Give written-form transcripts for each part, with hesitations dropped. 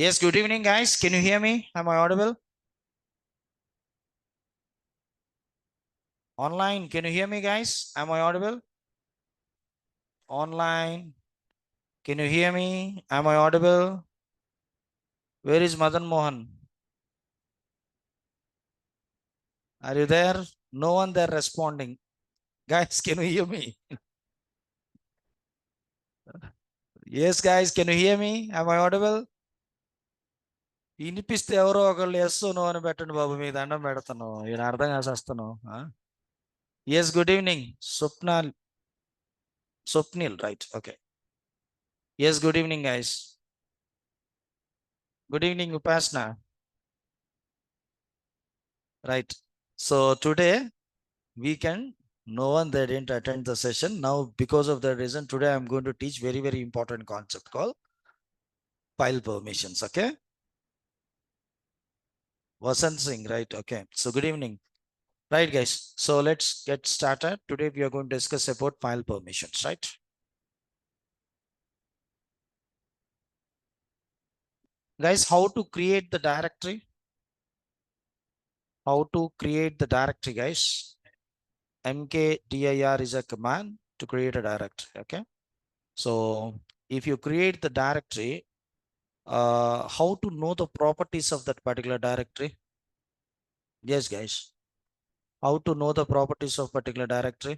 Yes, good evening, guys. Can you hear me? Am I audible? Online, can you hear me, guys? Am I audible? Online, can you hear me? Am I audible? Where is Madan Mohan? Are you there? No one there responding. Guys, can you hear me? Yes, guys, can you hear me? Am I audible? వినిపిస్తే ఎవరో ఒకళ్ళు yes no అని పెట్టండి బాబు, మీ దండం పెడతాను, ఈయన అర్థం కాసేస్తాను. Yes, good evening Swapnal, Swapnil, right, okay. Yes, good evening guys. Good evening Upasana, right. So today we can, no one that didn't attend the session. Now because of that reason, today I'm going to teach very important concept called file permissions. Okay, Vasant Singh, right? Okay, so good evening. Right, guys, so let's get started. Today we are going to discuss about file permissions, right? Guys, how to create the directory? How to create the directory, guys? mkdir is a command to create a directory. Okay, so if you create the directory, how to know the properties of that particular directory? Yes, guys, how to know the properties of particular directory?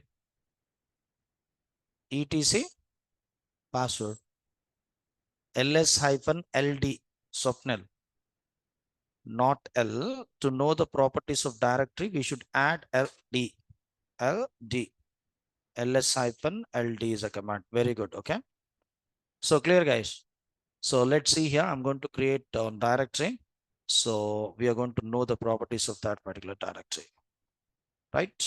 etc password ls-ld, Swapnil, not l. To know the properties of directory, we should add ld. ls-ld is a command. Very good. Okay, so clear, guys. So let's see here. I'm going to create a directory. So we are going to know the properties of that particular directory, right?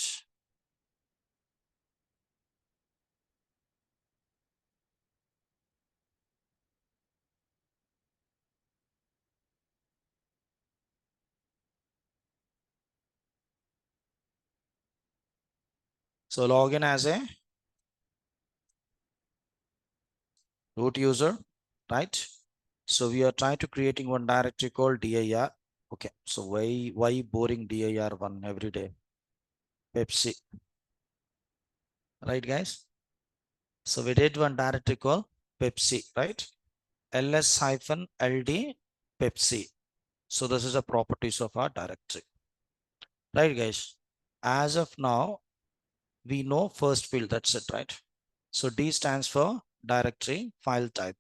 So login as a root user, right? So we are trying to creating one directory called dir. Okay, so why boring dir1 every day? Pepsi, right, guys? So we did one directory called Pepsi, right? ls-ld Pepsi. So this is the properties of our directory, right, guys? As of now, we know first field, that's it, right? So D stands for directory file type.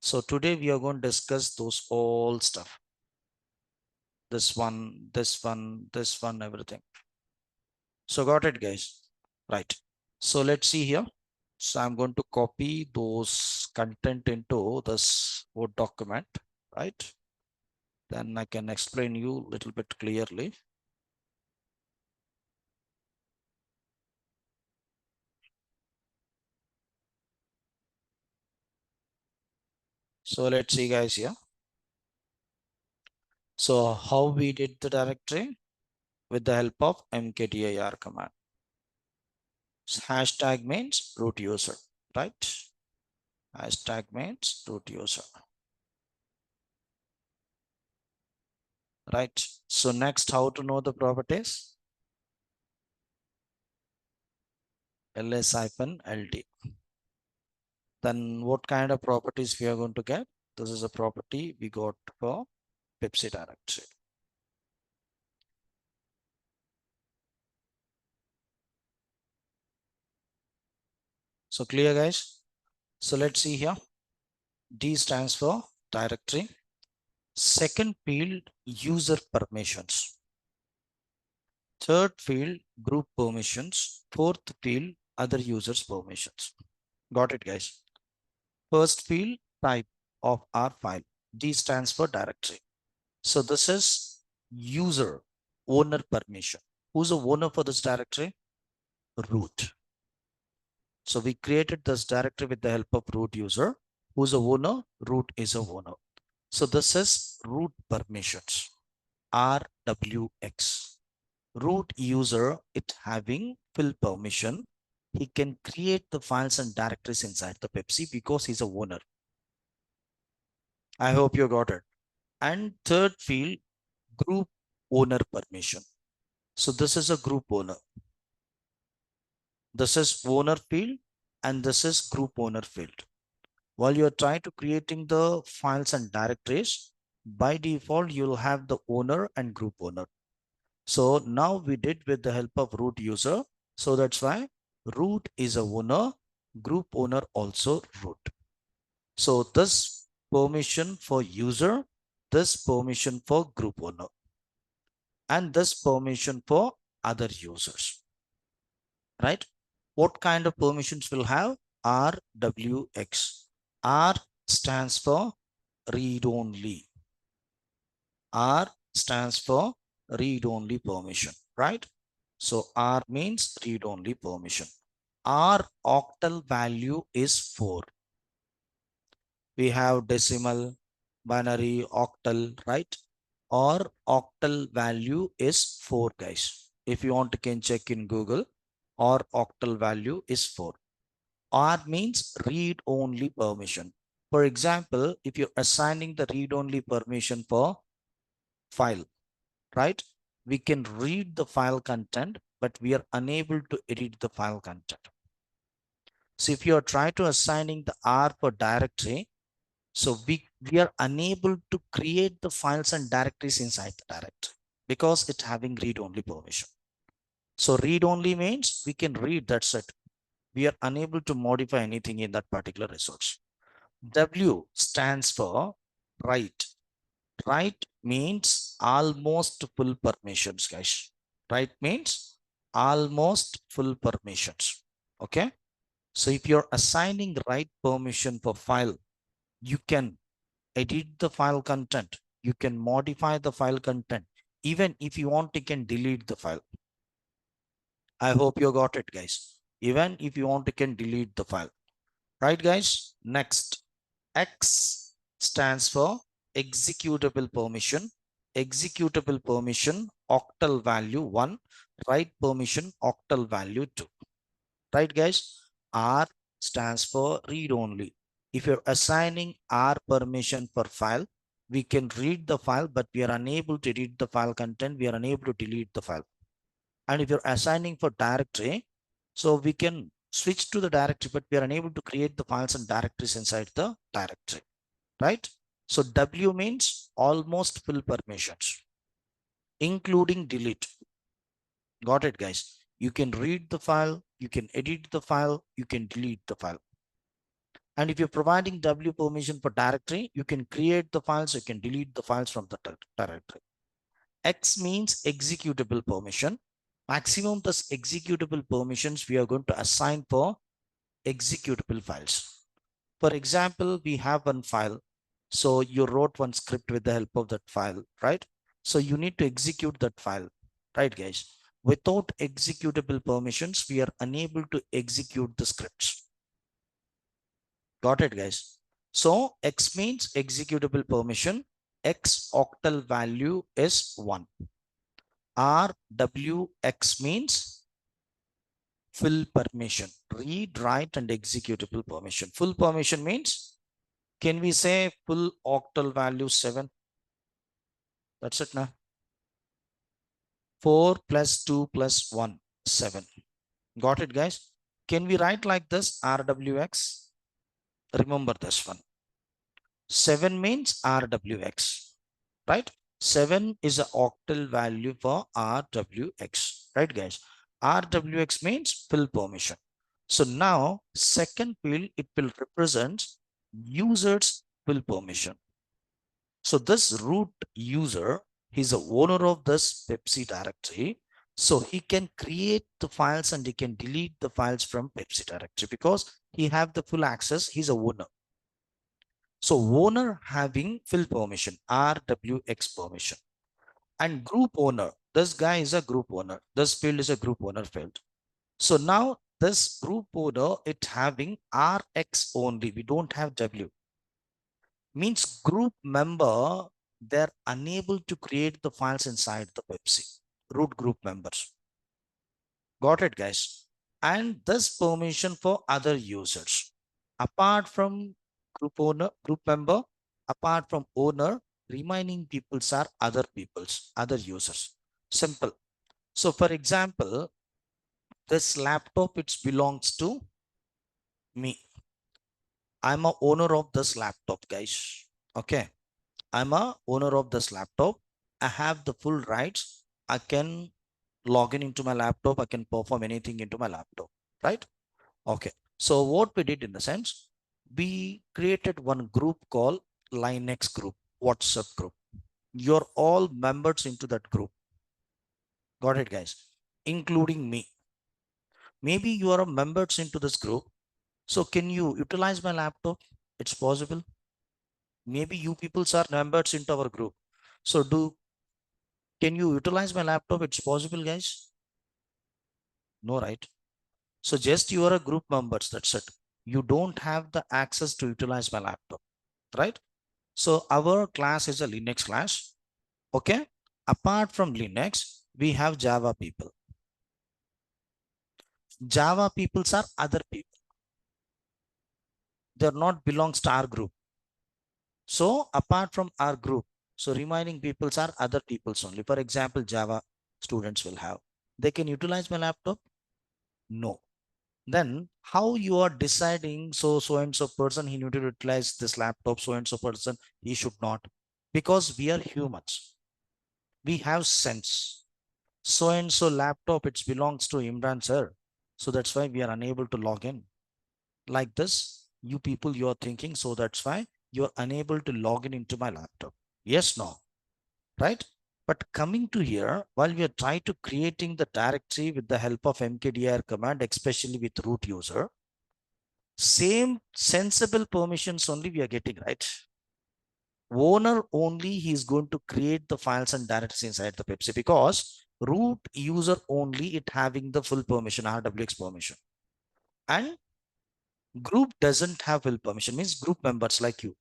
So today we are going to discuss those all stuff. This one, everything. So got it, guys? Right. So let's see here. So I'm going to copy those content into this Word document, right? Then I can explain you a little bit clearly. So let's see, guys, here. So how we did the directory? With the help of mkdir command. Hashtag means root user, right? Hashtag means root user, right? So next, how to know the properties? ls-ld. Then what kind of properties we are going to get? This is a property we got for Pepsi directory. So clear, guys? So let's see here. D stands for directory. Second field, user permissions. Third field, group permissions. Fourth field, other users permissions. Got it, guys? First field, type of our file. D stands for directory. So this is user owner permission. Who's the owner for this directory? Root. So we created this directory with the help of root user. Who's a owner? Root is a owner. So this is root permissions, RWX. Root user, it having full permission. He can create the files and directories inside the Pepsi because he's a owner. I hope you got it. And third field, group owner permission. So this is a group owner. This is owner field and this is group owner field. While you're trying to creating the files and directories, by default, you'll have the owner and group owner. So now we did with the help of root user. So that's why root is a owner, group owner also root. So this permission for user, this permission for group owner, and this permission for other users, right? What kind of permissions will have? RWX. R stands for read only. R stands for read only permission, right? So R means read only permission. Our octal value is 4. We have decimal, binary, octal, right? Or octal value is 4, guys. If you want, you can check in Google. Or octal value is 4. R means read only permission. For example, if you're assigning the read only permission for file, right? We can read the file content, but we are unable to edit the file content. So if you are trying to assigning the R for directory, so we are unable to create the files and directories inside the directory because it's having read-only permission. So read-only means we can read, that's it. We are unable to modify anything in that particular resource. W stands for write. Write means almost full permissions, guys. Write means almost full permissions. Okay. So if you're assigning write permission for file, you can edit the file content. You can modify the file content. Even if you want, you can delete the file. I hope you got it, guys. Even if you want, you can delete the file. Right, guys? Next, X stands for executable permission. Executable permission, octal value 1. Write permission, octal value 2. Right, guys? R stands for read only. If you're assigning R permission for file, we can read the file, but we are unable to read the file content. We are unable to delete the file. And if you're assigning for directory, so we can switch to the directory, but we are unable to create the files and directories inside the directory, right? So W means almost full permissions, including delete. Got it, guys? You can read the file, you can edit the file, you can delete the file. And if you're providing W permission for directory, you can create the files, you can delete the files from the directory. X means executable permission. Maximum plus executable permissions we are going to assign for executable files. For example, we have one file. So you wrote one script with the help of that file, right? So you need to execute that file, right, guys? Without executable permissions, we are unable to execute the scripts. Got it, guys? So X means executable permission. X octal value is 1. RWX means full permission. Read, write, and executable permission. Full permission means, can we say full octal value 7? That's it now. 4 plus 2 plus 1, 7. Got it, guys? Can we write like this, RWX? Remember this one. 7 means RWX, right? 7 is an octal value for RWX, right, guys? RWX means full permission. So now second field, it will represent user's full permission. So this root user, he's the owner of this Pepsi directory. So he can create the files and he can delete the files from Pepsi directory because he have the full access. He's a owner. So owner having full permission, RWX permission. And group owner, this guy is a group owner. This field is a group owner field. So now this group owner, it having RX only. We don't have W. Means group member, they're unable to create the files inside the Pepsi. Root group members. Got it, guys? And this permission for other users. Apart from group owner, group member, apart from owner, remaining peoples are other peoples, other users. Simple. So for example, this laptop, it belongs to me. I'm a owner of this laptop, guys. Okay. I'm a owner of this laptop. I have the full rights. I can log in into my laptop. I can perform anything into my laptop, right? Okay. So what we did in the sense, we created one group called Linux group, WhatsApp group. You're all members into that group. Got it, guys? Including me. Maybe you are a members into this group. So can you utilize my laptop? It's possible. Maybe you people are members into our group. So can you utilize my laptop? It's possible, guys. No, right? So just you are a group members. That's it. You don't have the access to utilize my laptop, right? So our class is a Linux class. Okay. Apart from Linux, we have Java people. Java peoples are other people. They're not belongs to our group. So apart from our group, so remaining peoples are other peoples only. For example, Java students will have. They can utilize my laptop? No. Then how you are deciding, so and so person he need to utilize this laptop, so and so person he should not? Because we are humans. We have sense. So and so laptop, it belongs to Imran sir. So that's why we are unable to log in. Like this, you people, you are thinking, so that's why you are unable to log in into my laptop. Yes, no, right? But coming to here, while we are trying to creating the directory with the help of mkdir command, especially with root user, same sensible permissions only we are getting, right? Owner only, he is going to create the files and directories inside the Pepsi, because root user only it having the full permission, RWX permission. And group doesn't have full permission, means group members like you.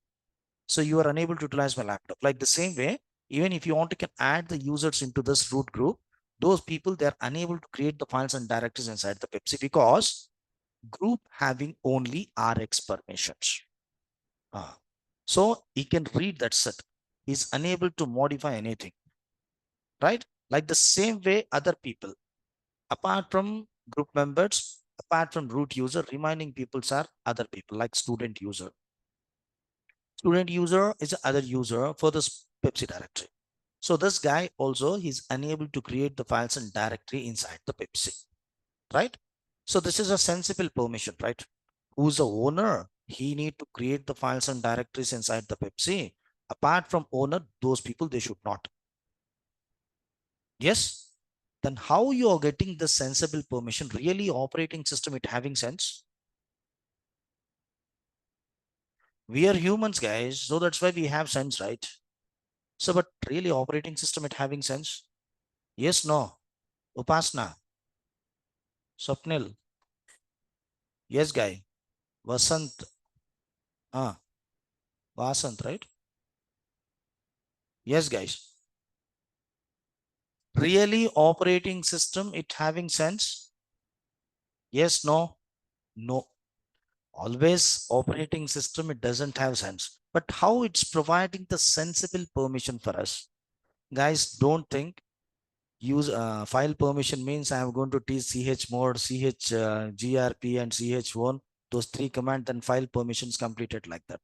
So you are unable to utilize my laptop. Like the same way, even if you want to can add the users into this root group, those people, they're unable to create the files and directories inside the Pepsi, because group having only RX permissions. So he can read that set. He's unable to modify anything, right? Like the same way, other people, apart from group members, apart from root user, remaining peoples are other people like student user. Student user is other user for this Pepsi directory. So this guy also, he's unable to create the files and directory inside the Pepsi, right? So this is a sensible permission, right? Who's the owner? He need to create the files and directories inside the Pepsi. Apart from owner, those people, they should not. Yes. Then how you are getting the sensible permission? Really operating system, it having sense? We are humans, guys. So that's why we have sense, right? So, but really operating system, it having sense? Yes, no. Upasna, Swapnil. Yes, guy. Vasant. Vasant, right? Yes, guys. Really operating system, it having sense? Yes, no, no. Always operating system, it doesn't have sense. But how it's providing the sensible permission for us? Guys, don't think use file permission means I am going to teach chmod, grp and ch1, those three commands, then file permissions completed like that.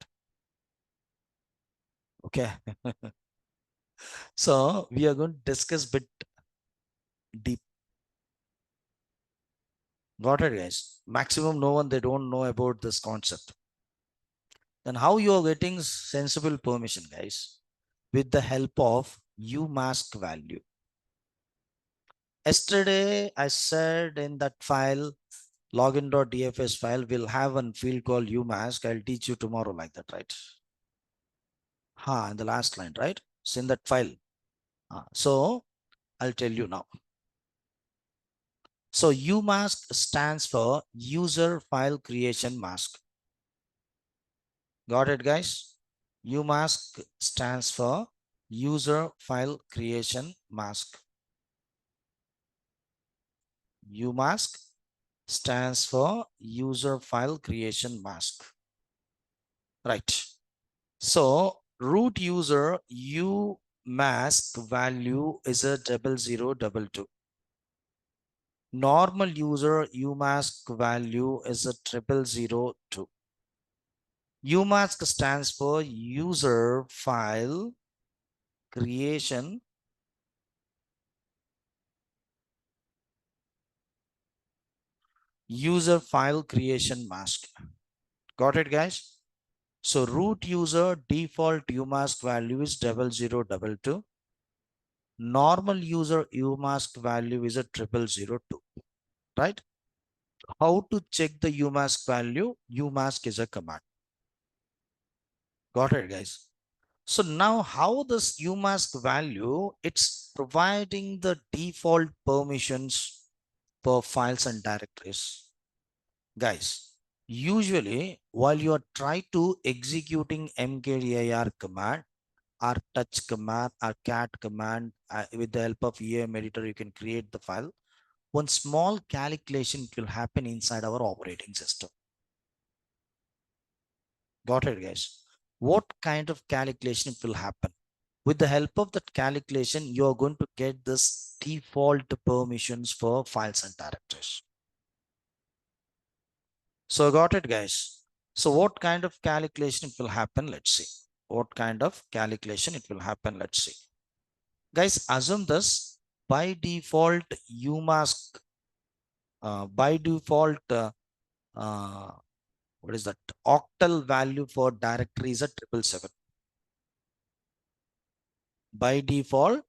Okay. So we are going to discuss bit deep. Got it, guys? Maximum no one, they don't know about this concept. Then how you are getting sensible permission, guys? With the help of umask value. Yesterday, I said in that file, login.dfs file, will have one field called umask. I'll teach you tomorrow like that, right? In the last line, right? It's in that file. So I'll tell you now. So umask stands for user file creation mask. Got it, guys? Umask stands for user file creation mask. Umask stands for user file creation mask. Right. So root user umask value is a 0022. Normal user umask value is a 0002. Umask stands for user file creation mask. Got it, guys? So root user default umask value is 0022. Normal user umask value is a 0002. Right? How to check the umask value? Umask is a command. Got it, guys? So now how this umask value, it's providing the default permissions for files and directories. Guys, usually while you are trying to executing mkdir command or touch command or cat command, with the help of EAM editor, you can create the file. One small calculation will happen inside our operating system. Got it, guys? What kind of calculation will happen? With the help of that calculation, you are going to get this default permissions for files and directories. So got it, guys? So what kind of calculation it will happen? Let's see. What kind of calculation it will happen? Let's see. Guys, assume this by default umask, by default, what is that? Octal value for directory is a 777. By default,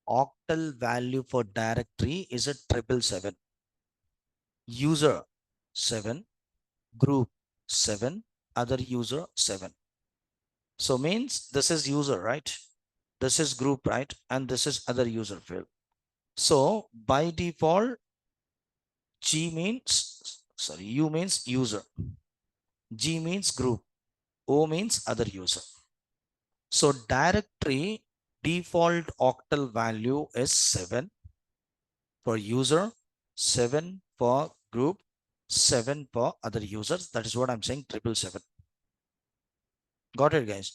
octal value for directory is a 777. User 7, group 7, other user 7. So means this is user, right? This is group, right? And this is other user field. So by default, G means, sorry, U means user. G means group. O means other user. So directory default octal value is 7 for user, 7 for group, 7 for other users. That is what I'm saying, 777. Got it, guys?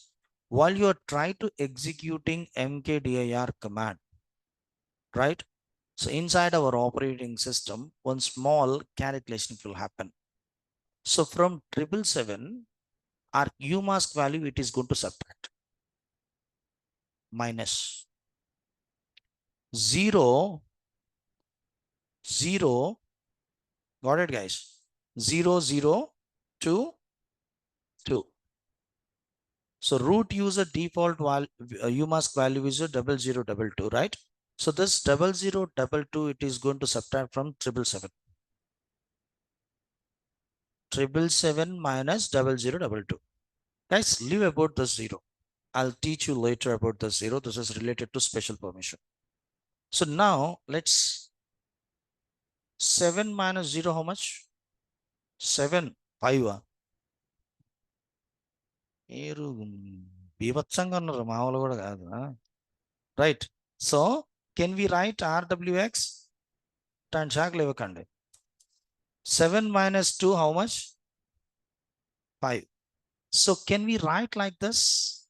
While you are trying to executing mkdir command, right? So inside our operating system, one small calculation will happen. So from 777, our umask value, it is going to subtract minus 0, 0. Got it, guys? 0, 0, 2, 2. So root user default value, umask value is a 0022, right? So this 0022, it is going to subtract from 777. 777 minus 0022. Guys, leave about the 0. I'll teach you later about the 0. This is related to special permission. So now let's 7 minus 0, how much? 7, 5. Right. So can we write RWX? 7 minus 2, how much? 5. So can we write like this?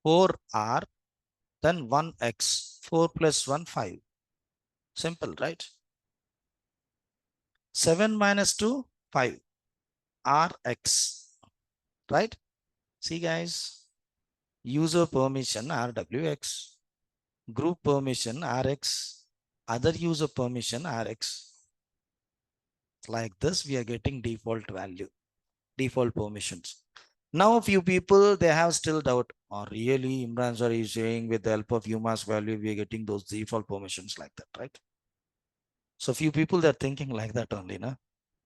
4R, then 1x. 4 plus 1, 5. Simple, right? 7 minus 2, 5. Rx, right? See, guys, user permission RWX, group permission Rx, other user permission Rx. Like this, we are getting default value, default permissions. Now, a few people, they have still doubt, or really Imran sir is saying with the help of umask value, we are getting those default permissions like that, right? So few people, they're thinking like that only, na?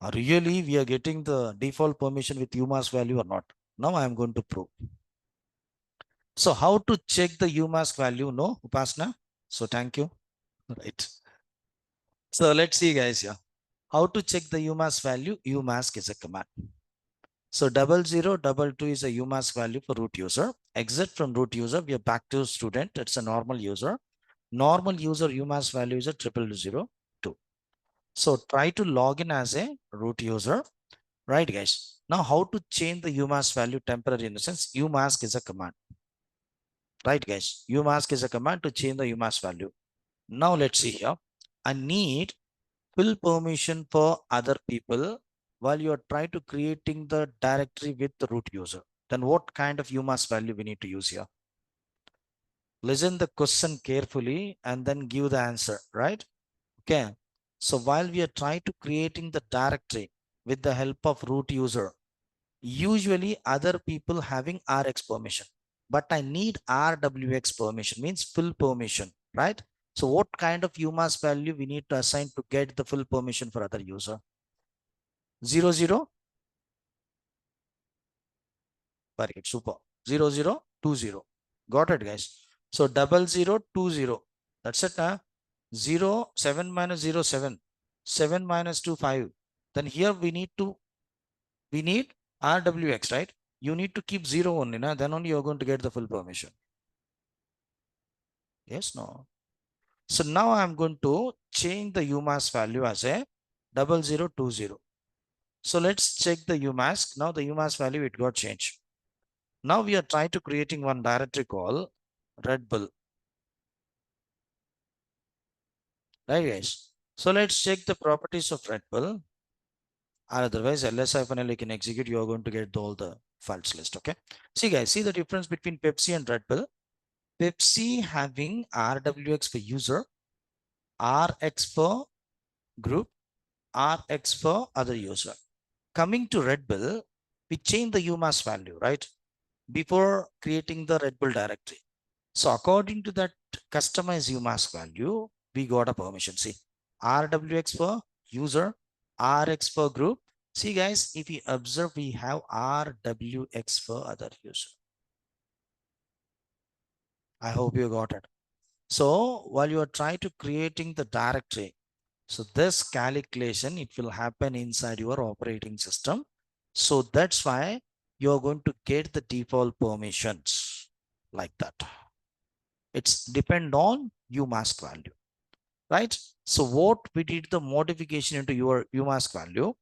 Or really we are getting the default permission with umask value or not? Now I am going to prove. So how to check the umask value? No, Upasna. So thank you. Right. So let's see, guys, here. How to check the umask value? Umask is a command. So 0022 is a umask value for root user. Exit from root user, we are back to student. It's a normal user. Normal user umask value is a 0002. So try to log in as a root user. Right, guys? Now, how to change the umask value temporary in the sense umask is a command. Right, guys? Umask is a command to change the umask value. Now, let's see here. I need full permission for other people while you are trying to creating the directory with the root user. Then what kind of umask value we need to use here? Listen the question carefully and then give the answer, right? Okay. So while we are trying to creating the directory with the help of root user, usually other people having Rx permission, but I need RWX permission, means full permission, right? So what kind of UMass value we need to assign to get the full permission for other user? 00? Very good, super. 0020. Got it, guys. So 0020. That's it. 0, 7 minus 0, 7. 7 minus 2, 5. Then here we need RWX, right? You need to keep 0 only, na? Then only you're going to get the full permission. Yes, no. So now I'm going to change the UMask value as a 0020. So let's check the UMask. Now the UMask value, it got changed. Now we are trying to creating one directory called Red Bull. Right, guys? So let's check the properties of Red Bull. Or otherwise, ls-l can execute, you are going to get all the files list. Okay. See, guys, see the difference between Pepsi and Red Bull. Pepsi having RWX for user, RX for group, RX for other user. Coming to Red Bull, we change the UMass value, right? Before creating the Red Bull directory. So according to that customized UMask value, we got a permission. See, RWX for user, RX for group. See, guys, if you observe, we have RWX for other user. I hope you got it. So while you are trying to creating the directory, so this calculation, it will happen inside your operating system. So that's why you're going to get the default permissions like that. It's depend on UMask value, right? So what we did the modification into your UMask value,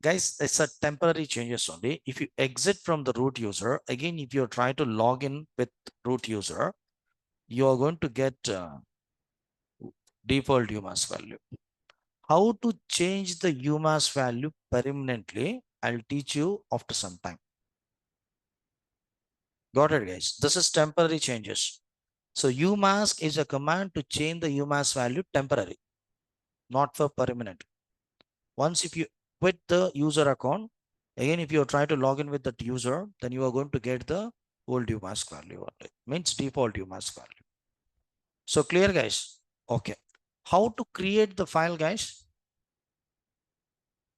guys, it's a temporary changes only. If you exit from the root user, again, if you're trying to log in with root user, you're going to get default UMask value. How to change the UMass value permanently, I'll teach you after some time. Got it, guys? This is temporary changes. So UMask is a command to change the UMass value temporary, not for permanent. Once if you quit the user account, again, if you try to log in with that user, then you are going to get the old UMask value only. Means default UMask value. So clear, guys? Okay. How to create the file, guys?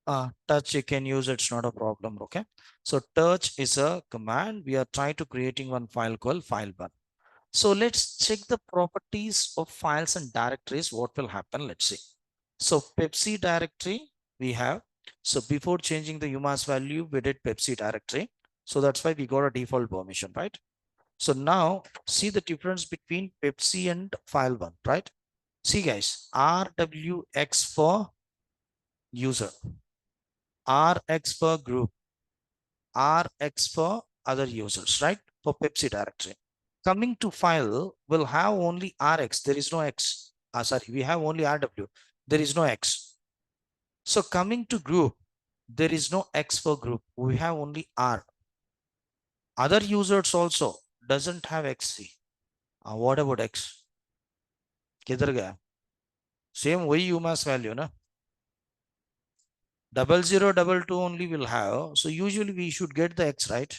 Touch you can use, it's not a problem. Okay, so touch is a command. We are trying to creating one file called file1. So let's check the properties of files and directories. What will happen? Let's see. So Pepsi directory we have. So before changing the UMass value, we did Pepsi directory. So that's why we got a default permission, right? So now see the difference between Pepsi and file1, right? See, guys, RWX for user, RX for group, RX for other users, right? For Pepsi directory. Coming to file, we'll have only RX. There is no X. Sorry, we have only RW. There is no X. So coming to group, there is no X for group. We have only R. Other users also doesn't have XC. What about X? किधर गया? Same वही UMass value, na? 0022 only will have. So usually we should get the X, right?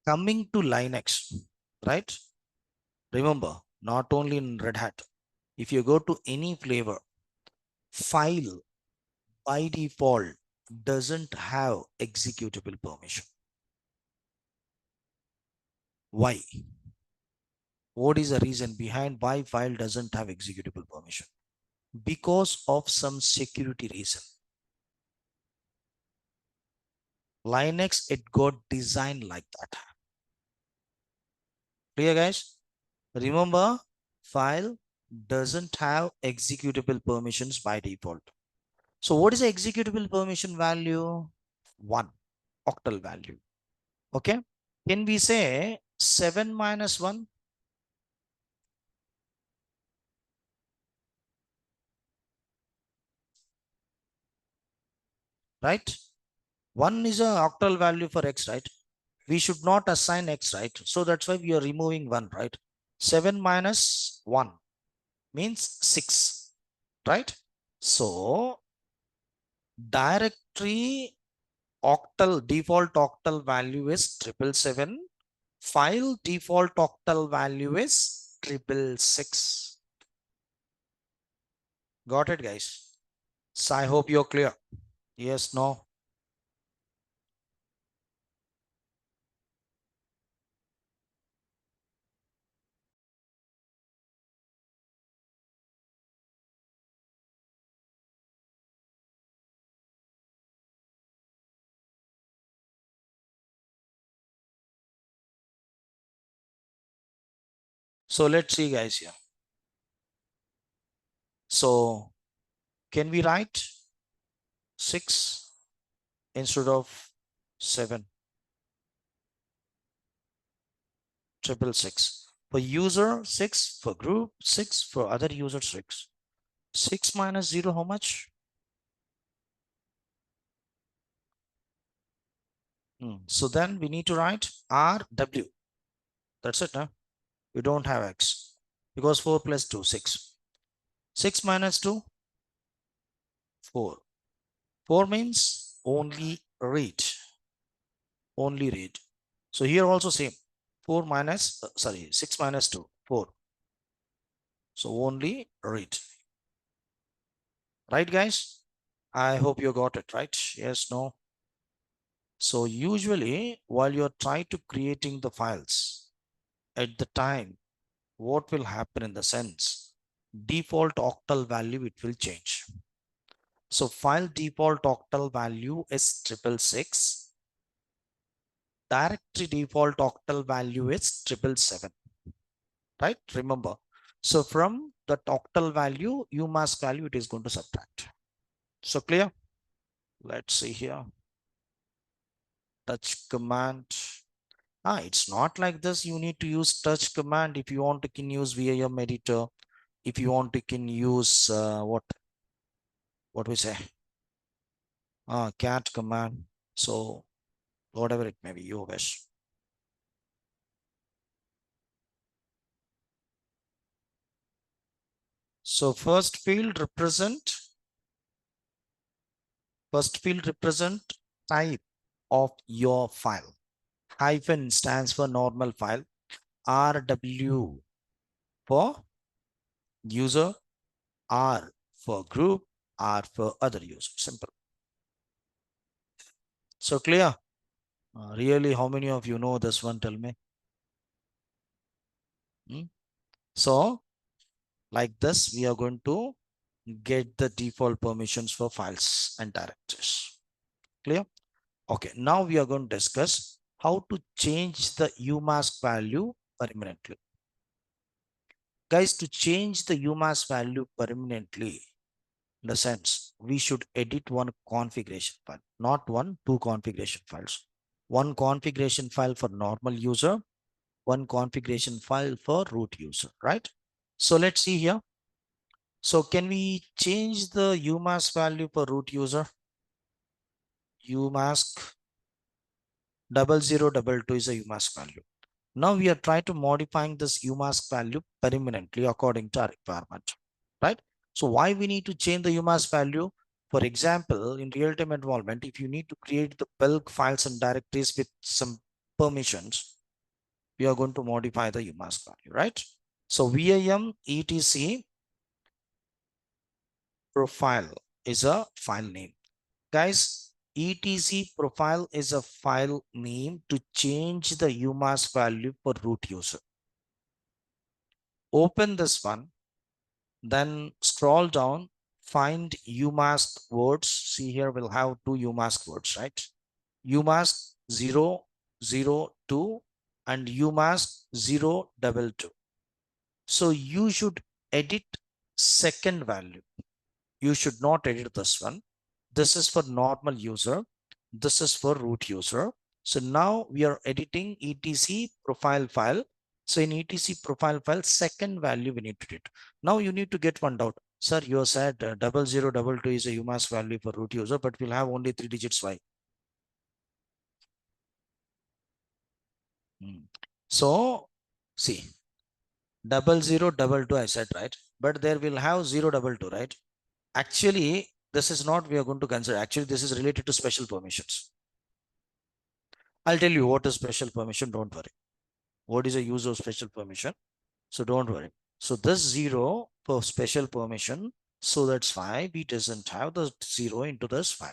Coming to Linux, right? Remember, not only in Red Hat, if you go to any flavor, file by default doesn't have executable permission. Why? What is the reason behind why file doesn't have executable permission? Because of some security reason. Linux, it got designed like that. Clear, guys? Remember, file doesn't have executable permissions by default. So what is the executable permission value? 1 octal value. Okay. Can we say 7 minus 1? Right? 1 is a octal value for x, right? We should not assign x, right? So that's why we are removing 1, right? 7 minus 1 means 6, right? So directory octal default octal value is 777. File default octal value is 666. Got it, guys? So I hope you're clear. Yes, no. So let's see, guys, here. So can we write 6 instead of 7? 666. For user 6, for group 6, for other user 6. 6 minus 0, how much? So then we need to write RW. That's it, huh? We don't have X because 4 plus 2, 6. 6 minus 2, 4. 4 means only read. Only read. So here also same. 4 minus, 6 minus 2, 4. So only read. Right, guys? I hope you got it, right? Yes, no? So usually while you're trying to creating the files at the time, what will happen in the sense? Default octal value, it will change. So file default octal value is 666. Directory default octal value is 777, right? Remember. So from the octal value, umask value, it is going to subtract. So clear? Let's see here. Touch command. It's not like this. You need to use touch command. If you want, you can use VIM editor. If you want, you can use what we say, cat command. So whatever it may be, you wish. So first field represent type of your file. Hyphen stands for normal file. RW for user, R for group, R for other user. Simple. So clear? Really, how many of you know this one? Tell me. So like this, we are going to get the default permissions for files and directories. Clear? Okay, now we are going to discuss how to change the umask value permanently. Guys, to change the umask value permanently, in the sense, we should edit one configuration file, not two configuration files. One configuration file for normal user, one configuration file for root user, right? So let's see here. So can we change the umask value for root user? Umask 0022 is a umask value. Now we are trying to modifying this umask value permanently according to our requirement, right? So why we need to change the umask value? For example, in real-time environment, if you need to create the bulk files and directories with some permissions, we are going to modify the umask value, right? So VIM etc profile is a file name. Guys, etc profile is a file name to change the umask value for root user. Open this one, then scroll down, find umask words. See here, we'll have two umask words, right? Umask 002 and umask 022. So you should edit second value. You should not edit this one. This is for normal user. This is for root user. So now we are editing etc profile file. So in etc profile file, second value we need to get. Now you need to get one doubt. Sir, you said 0022 is a UMask value for root user, but we'll have only 3 digits. Why? So see, 0022 I said, right? But there will have 022, right? Actually, this is not we are going to consider. Actually, this is related to special permissions. I'll tell you what is special permission. Don't worry. What is a use of special permission? So don't worry. So this 0 for special permission. So that's why we doesn't have the 0 into this file.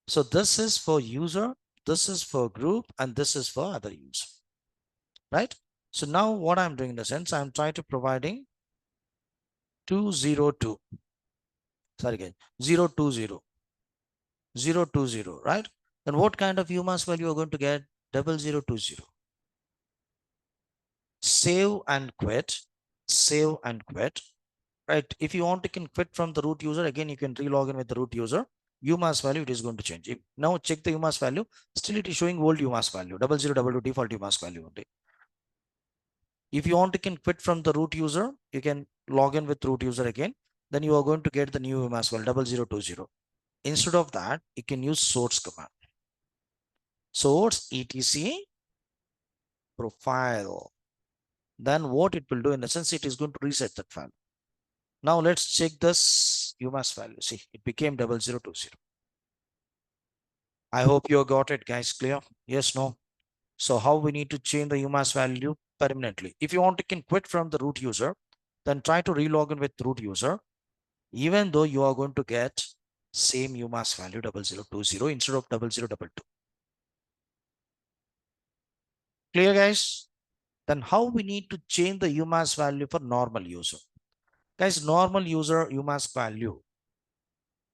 So this is for user, this is for group, and this is for other user, right? So now what I'm doing in the sense, I'm trying to providing 202, sorry guys, 020, 020, right? Then what kind of UMask value you're going to get? 0020. Save and quit, save and quit, right? If you want, you can quit from the root user. Again, you can re-log in with the root user. UMask value, it is going to change. Now check the UMask value. Still, it is showing old UMask value, 0022 default UMask value only. If you want, you can quit from the root user. You can log in with root user again. Then you are going to get the new UMask value, 0020. Instead of that, you can use source command. Source etc profile. Then what it will do, in essence, it is going to reset that file. Now let's check this UMask value. See, it became 0020. I hope you got it, guys. Clear? Yes, no? So how we need to change the UMask value permanently? If you want, you can quit from the root user, then try to relog in with root user, even though you are going to get same UMask value 0020 instead of 0022. Clear, guys? Then how we need to change the UMask value for normal user? Guys, normal user UMask value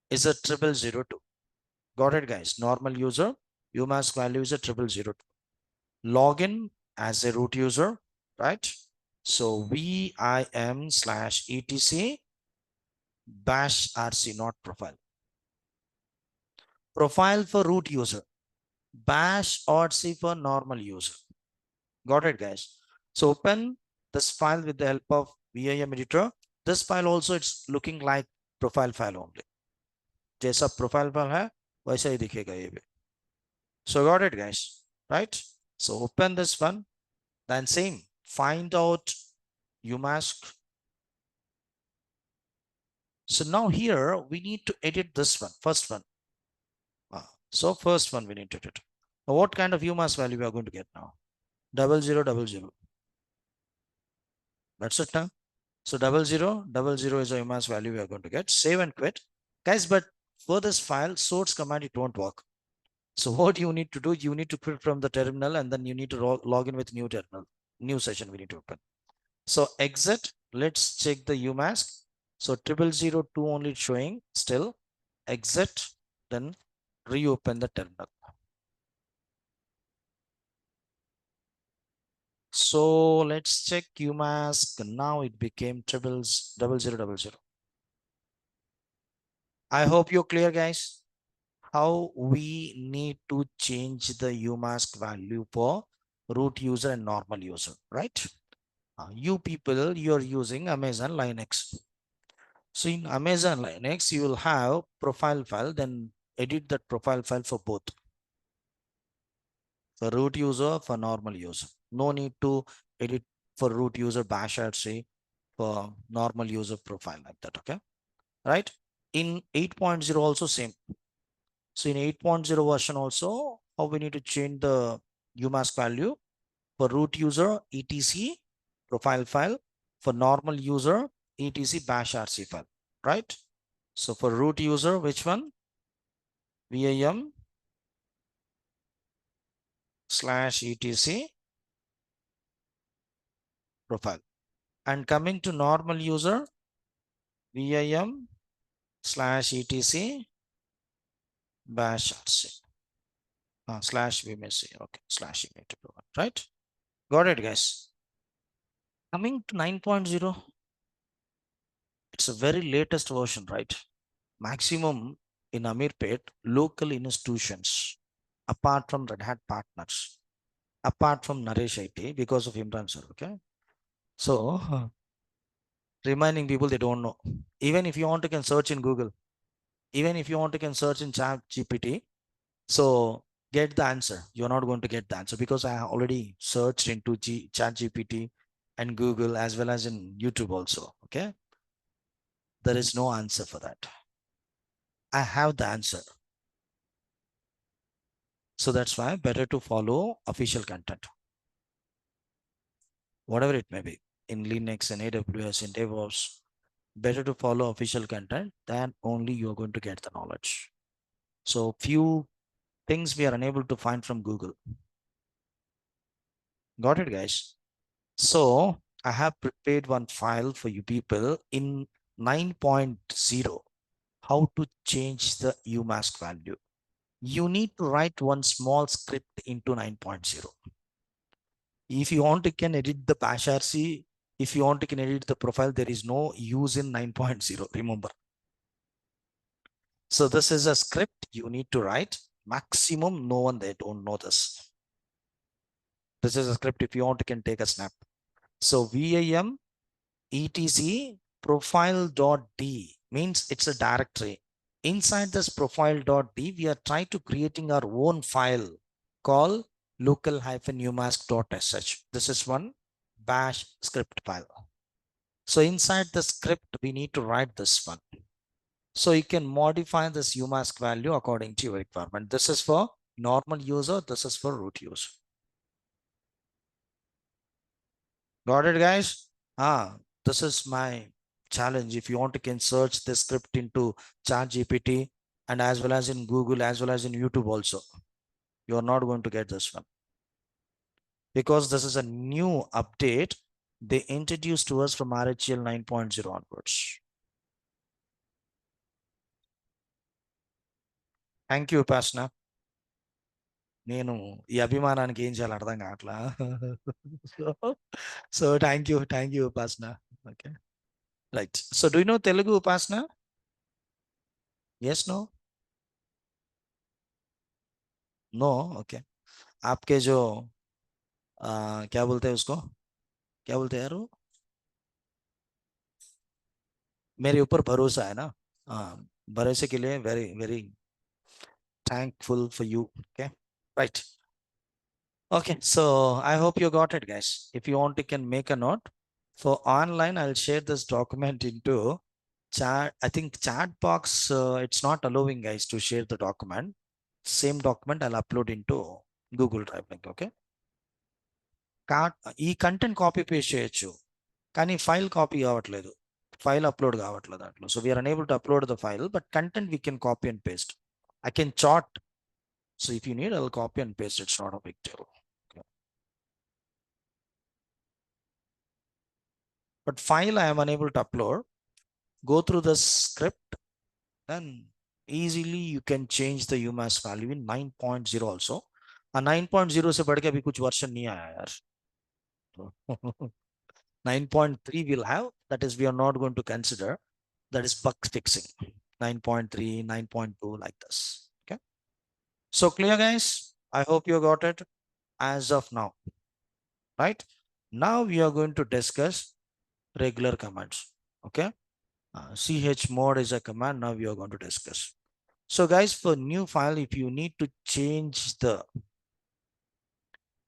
is a 0002. Got it, guys? Normal user UMask value is a 0002. Login as a root user, right? So vim/etc bash rc, not profile. Profile for root user, bash rc for normal user. Got it, guys? So open this file with the help of vim editor. This file also, it's looking like profile file only. जैसा profile file है वैसा ही दिखेगा ये भी. So got it, guys, right? So open this one, then same, find out UMask. So now here we need to edit this one, first one. So first one we need to edit. Now what kind of UMask value we are going to get now? 0000. That's it now. So 0000 is a UMask value we are going to get. Save and quit. Guys, but for this file, source command, it won't work. So what you need to do, you need to quit from the terminal and then you need to log in with new terminal, new session we need to open. So exit, let's check the UMask. So 0002 only showing still. Exit, then reopen the terminal. So let's check UMask. Now it became 0000. I hope you're clear, guys. How we need to change the UMask value for root user and normal user, right? You people, you're using Amazon Linux. So in Amazon Linux, you will have profile file, then edit that profile file for both. For root user, for normal user. No need to edit for root user bash rc, for normal user profile like that, okay? Right? In 8.0 also same. So in 8.0 version also, how we need to change the UMask value for root user, etc profile file, for normal user, etc bash rc file, right? So for root user, which one? vim/etc profile. And coming to normal user, vim/etc bash rc slash vmsc. Okay, slash right? Got it, guys. Coming to 9.0, it's a very latest version, right? Maximum in Amirpet, local institutions, apart from Red Hat partners, apart from Naresh IT, because of Imran sir, okay? So, reminding people they don't know. Even if you want to can search in Google, even if you want to can search in Chat GPT, so get the answer. You're not going to get the answer because I already searched into Chat GPT and Google as well as in YouTube also, okay? There is no answer for that. I have the answer. So that's why better to follow official content, whatever it may be, in Linux and AWS and DevOps. Better to follow official content, than only you're going to get the knowledge. So few things we are unable to find from Google. Got it, guys? So I have prepared one file for you people in 9.0, how to change the UMask value. You need to write one small script into 9.0. If you want to can edit the bash RC, if you want to can edit the profile, there is no use in 9.0, remember. So this is a script you need to write. Maximum, no one, they don't know this. This is a script if you want to can take a snap. So VIM etc profile.d means it's a directory. Inside this profile.d, we are trying to creating our own file called local-umask.sh. This is one bash script file. So inside the script, we need to write this one. So you can modify this UMask value according to your requirement. This is for normal user. This is for root user. Got it, guys? This is my challenge. If you want to can search the script into Chat GPT and as well as in Google, as well as in YouTube also, you are not going to get this one. Because this is a new update they introduced to us from RHEL 9.0 onwards. Thank you, Upasna. నేను ఈ అభిమానానికి ఏం చేయాలి అర్థం కావట్లా. So thank you Upasana. Okay right. So do you know Telugu Upasana? Yes no? No okay. आपके जो क्या बोलते हैं उसको, क्या बोलते हैं यार वो, मेरे ऊपर भरोसा है ना. भरोसे के लिए very very thankful for you. Okay, right. Okay, so I hope you got it, guys. If you want, you can make a note. For online, I'll share this document into chat. I think chat box, it's not allowing guys to share the document. Same document I'll upload into Google Drive link. Okay. ఈ content copy paste చేయొచ్చు కానీ file copy కావట్లేదు, file upload కావట్లేదు దాంట్లో. So we are unable to upload the file but content we can copy and paste. I can chart. So if you need, I'll copy and paste. It's not a big deal. Okay. But file I am unable to upload. Go through the script, then easily you can change the UMass value in 9.0 also. A 9.0 से बढ़ के अभी कुछ वर्षन नहीं आया यार. 9.3 we'll have. That is, we are not going to consider. That is bug fixing. 9.3, 9.2 like this. Okay. So clear, guys? I hope you got it as of now. Right? Now we are going to discuss regular commands. Okay. Chmod is a command. Now we are going to discuss. So guys, for new file, if you need to change the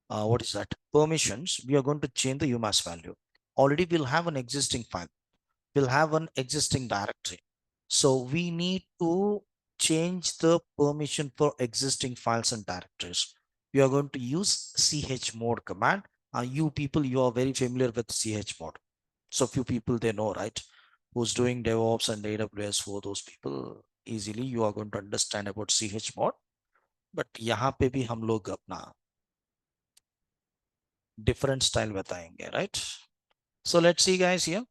what is that permissions, we are going to change the UMass value. Already we'll have an existing file, we'll have an existing directory, so we need to change the permission for existing files and directories. We are going to use chmod command. You people, you are very familiar with chmod. So few people they know, right? Who's doing DevOps and AWS, for those people easily you are going to understand about chmod. But यहाँ पे भी हम लोग अपना different style बताएंगे, right? So let's see guys here.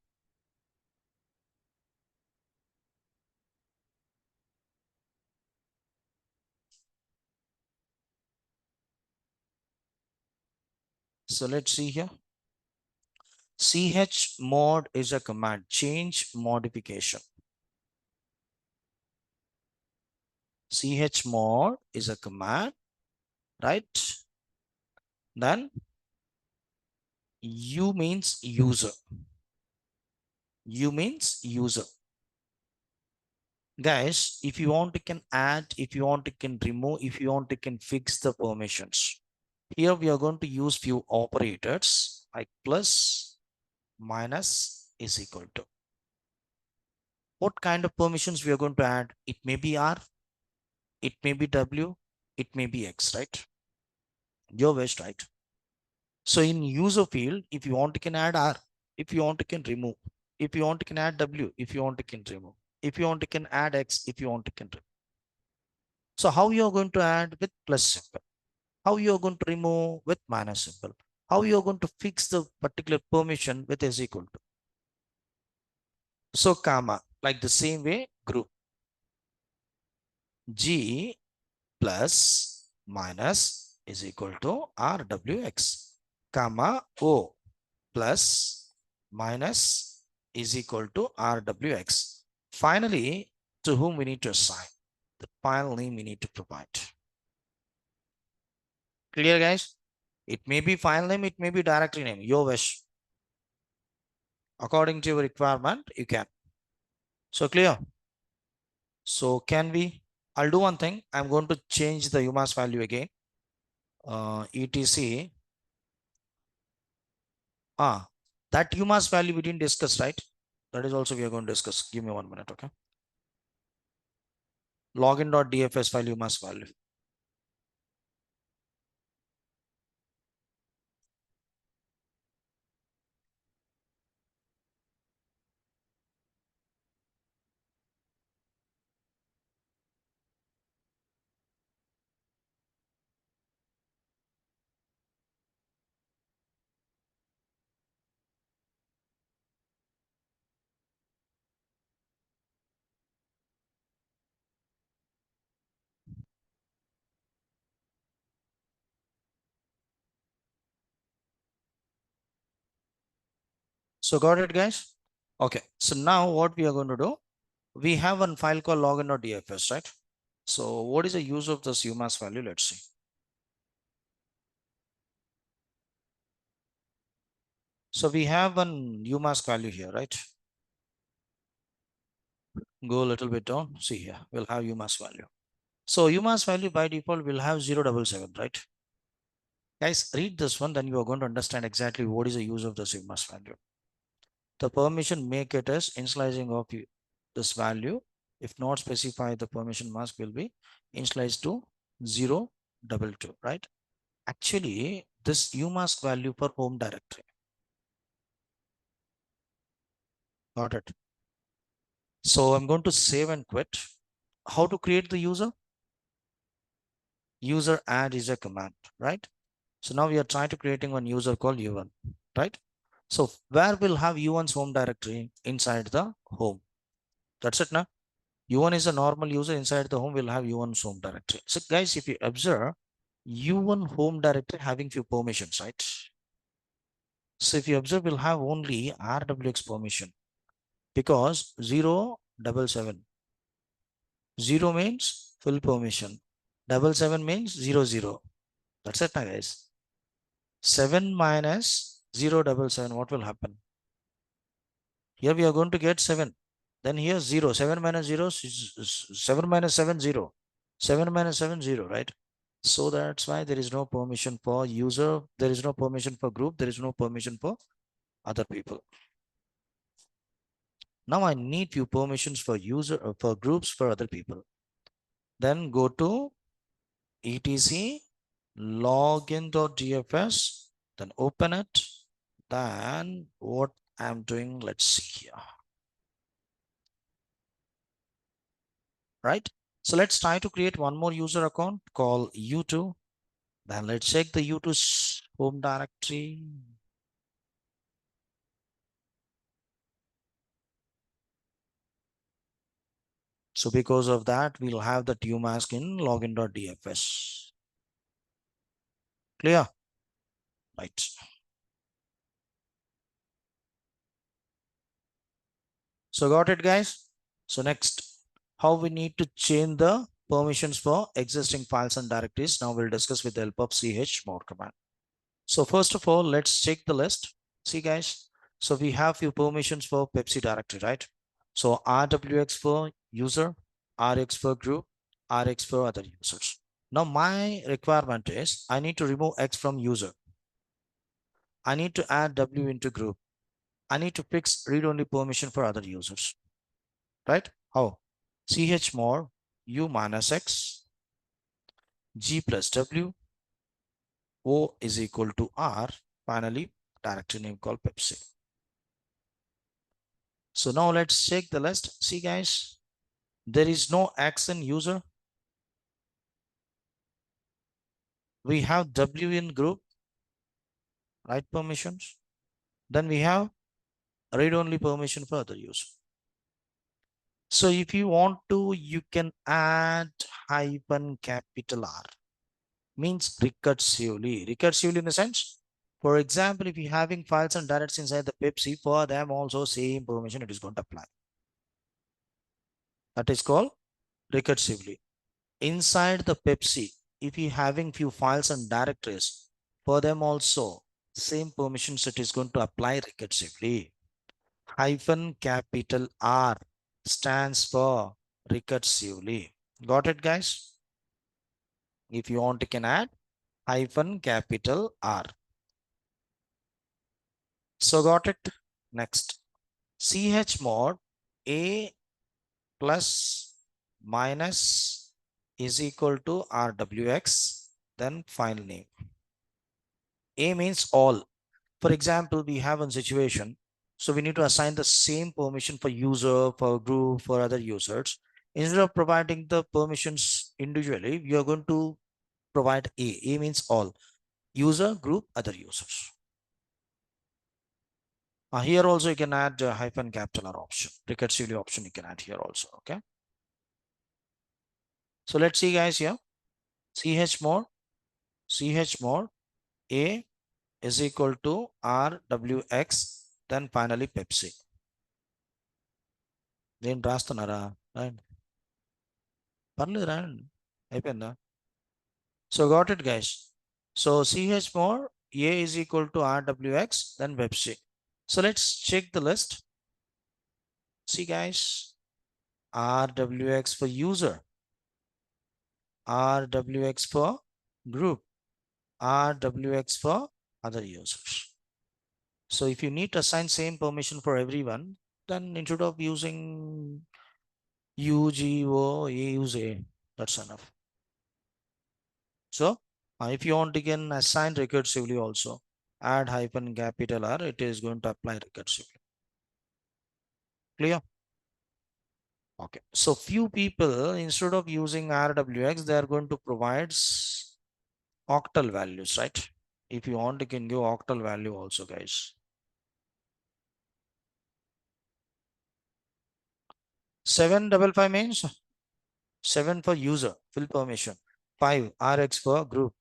So let's see here. Chmod is a command, change modification. chmod is a command, right? Then u means user. U means user. Guys, if you want, you can add, if you want, you can remove, if you want, you can fix the permissions. Here we are going to use few operators like plus, minus is equal to. What kind of permissions we are going to add? It may be R, it may be W, it may be X, right? Your wish, right? So in user field, if you want, you can add R. If you want, you can remove. If you want, you can add W. If you want, you can remove. If you want, you can add X. If you want, you can remove. So how you are going to add? With plus symbol? How you are going to remove? With minus symbol? How you are going to fix the particular permission with is equal to? So comma, like the same way, group G plus minus is equal to RWX, comma O plus minus is equal to RWX. Finally, to whom we need to assign? The file name we need to provide. Clear, guys? It may be file name, it may be directory name, your wish. According to your requirement, you can. So clear? So can we? I'll do one thing. I'm going to change the UMass value again. etc. That UMass value we didn't discuss, right? That is also we are going to discuss. Give me 1 minute, okay? Login.dfs file UMass value. So got it, guys? Okay. So now what we are going to do? We have one file called login.dfs, right? So what is the use of this UMass value? Let's see. So we have one UMass value here, right? Go a little bit down. See here, we'll have UMass value. So UMass value by default will have 077, right? Guys, read this one, then you are going to understand exactly what is the use of this UMass value. The permission make it as initializing of this value. If not specified, the permission mask will be initialized to 022, right? Actually, this umask value for home directory. Got it. So I'm going to save and quit. How to create the user? User add is a command, right? So now we are trying to creating one user called U1, right? So where we'll have U1's home directory inside the home. That's it now. U1 is a normal user inside the home, will have U1's home directory. So guys, if you observe, U1 home directory having few permissions, right? So if you observe, we'll have only RWX permission because 077. 0 means full permission. 77 means 00. That's it now, guys. 7 minus 077, what will happen? Here we are going to get 7. Then here 0. 7 minus 0, 7 minus 7, 0. 7 minus 7, 0, right? So that's why there is no permission for user. There is no permission for group. There is no permission for other people. Now I need few permissions for user, for groups, for other people. Then go to etc login.dfs, then open it. Then what I'm doing, let's see here. Right? So let's try to create one more user account called U2. Then let's check the U2's home directory. So because of that, we'll have the umask in login.dfs. Clear? Right. So got it, guys? So next, how we need to change the permissions for existing files and directories. Now we'll discuss with the help of chmod command. So first of all, let's check the list. See guys, so we have few permissions for Pepsi directory, right? So RWX for user, RX for group, RX for other users. Now my requirement is I need to remove X from user. I need to add W into group. I need to fix read-only permission for other users, right? How? Chmod U minus X, G plus W, O is equal to R, finally directory name called Pepsi. So now let's check the list. See guys, there is no X in user. We have W in group, right permissions. Then we have read-only permission for other user. So if you want to, you can add hyphen capital R. Means recursively. Recursively in the sense, for example, if you're having files and directories inside the Pepsi, for them also same permission it is going to apply. That is called recursively. Inside the Pepsi, if you're having few files and directories, for them also same permissions it is going to apply recursively. Hyphen capital R stands for recursively. Got it, guys? If you want, you can add hyphen capital R. So got it? Next, chmod A plus minus is equal to RWX, then file name. A means all. For example, we have a situation, so we need to assign the same permission for user, for group, for other users. Instead of providing the permissions individually, we are going to provide A. A means all. User, group, other users. Here also you can add hyphen capital R option, recursively option you can add here also, okay? So let's see guys here, chmod A is equal to RWX, then finally Pepsi. Then రాస్తున్నారా పర్లేదు రాయండి అయిపోయిందా So got it guys. So chmod A is equal to RWX, then Pepsi. So let's check the list. See guys, RWX for user, RWX for group, RWX for other users. So if you need to assign same permission for everyone, then instead of using UGO, use A, that's enough. So if you want, you can assign recursively also. Add hyphen capital R, it is going to apply recursively. Clear? Okay. So few people, instead of using RWX, they are going to provide octal values, right? If you want, you can give octal value also, guys. 755 means 7 for user, full permission. 5 RX for group,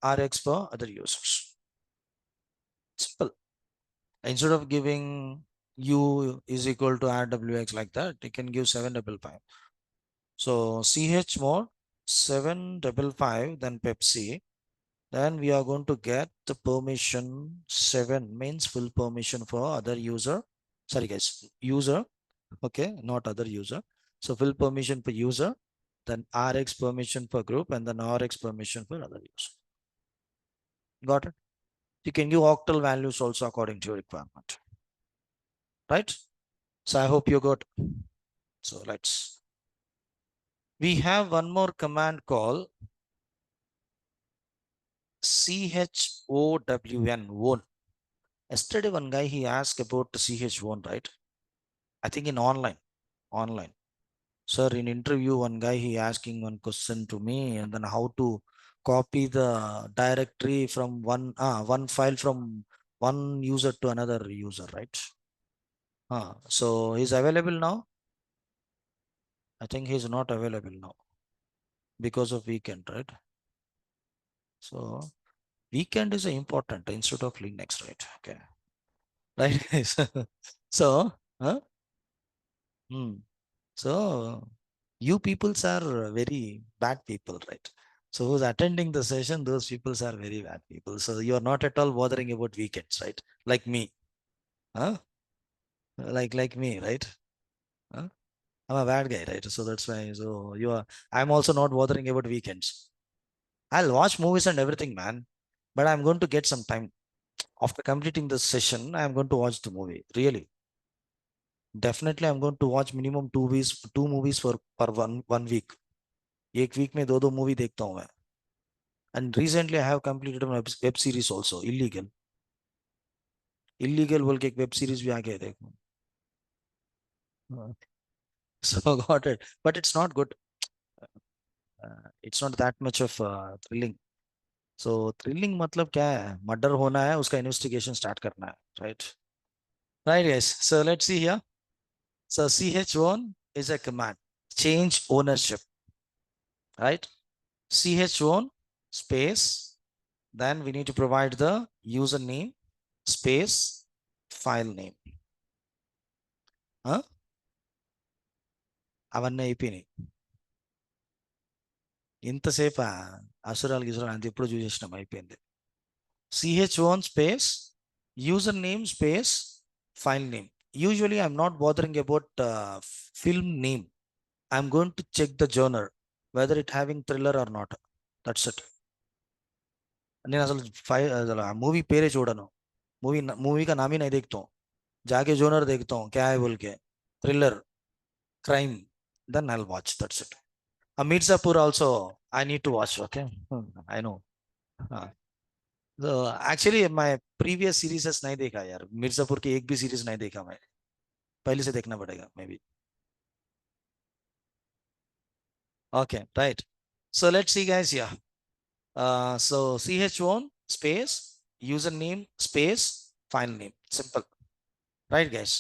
RX for other users. Simple. Instead of giving U is equal to RWX like that, you can give 755. So chmod 755, then Pepsi. Then we are going to get the permission 7 means full permission for other user. Sorry guys, user. Okay, not other user. So full permission for user, then RX permission for group, and then RX permission for other user. Got it? You can give octal values also according to your requirement. Right? So I hope you got. So we have one more command called CHOWN, won. Yesterday, one guy, he asked about the CH1, right? I think in online. Sir, in interview, one guy, he asking one question to me, and then how to copy the directory from one file from one user to another user, right? So he's available now. I think he's not available now because of weekend, right? So weekend is important instead of Linux, right? Okay. Right. So, huh? So You peoples are very bad people, right? So who's attending the session, those peoples are very bad people. So you are not at all bothering about weekends, right? Like me, huh? Like me, right? Huh? I'm a bad guy, right? So that's why. So you are. I'm also not bothering about weekends. I'll watch movies and everything, man. But I'm going to get some time after completing this session. I'm going to watch the movie. Really, definitely, I'm going to watch minimum two movies for per one week. एक week में दो movie देखता हूँ मैं. And recently I have completed a web series also. Illegal बोल के एक web series भी आ गया है, देखो. हाँ. So got it. But it's not good. It's not that much of thrilling. So thrilling मतलब क्या है? मर्डर होना है, उसका इन्वेस्टिगेशन स्टार्ट करना है, right? Right, guys. So let's see here. So ch1 is a command. Change ownership, right? Ch1 space. Then we need to provide the username space file name. Huh? అవన్నీ అయిపోయినాయి. ఇంతసేపా అసురాలు గిసురాలు అంత ఎప్పుడు చూసేసినాం, అయిపోయింది. ch1 space username space file name. Usually I'm not bothering about film name. I'm going to check the genre whether it having thriller or not. That's it. నేను అసలు అసలు ఆ movie పేరే చూడను. मूवी का नाम ही नहीं देखता हूँ. जाके जोनर देखता हूँ क्या है बोल के. Thriller, crime, then I'll watch. That's it. Mirzapur also I need to watch. Okay. I know. तो एक्चुअली मैं प्रीवियस सीरीजेस नहीं देखा यार. मिर्जापुर की एक भी सीरीज नहीं देखा मैं. पहले से देखना पड़ेगा may be. Okay, right. So let's see guys here. So ch1 space username space file name. Simple. Right guys.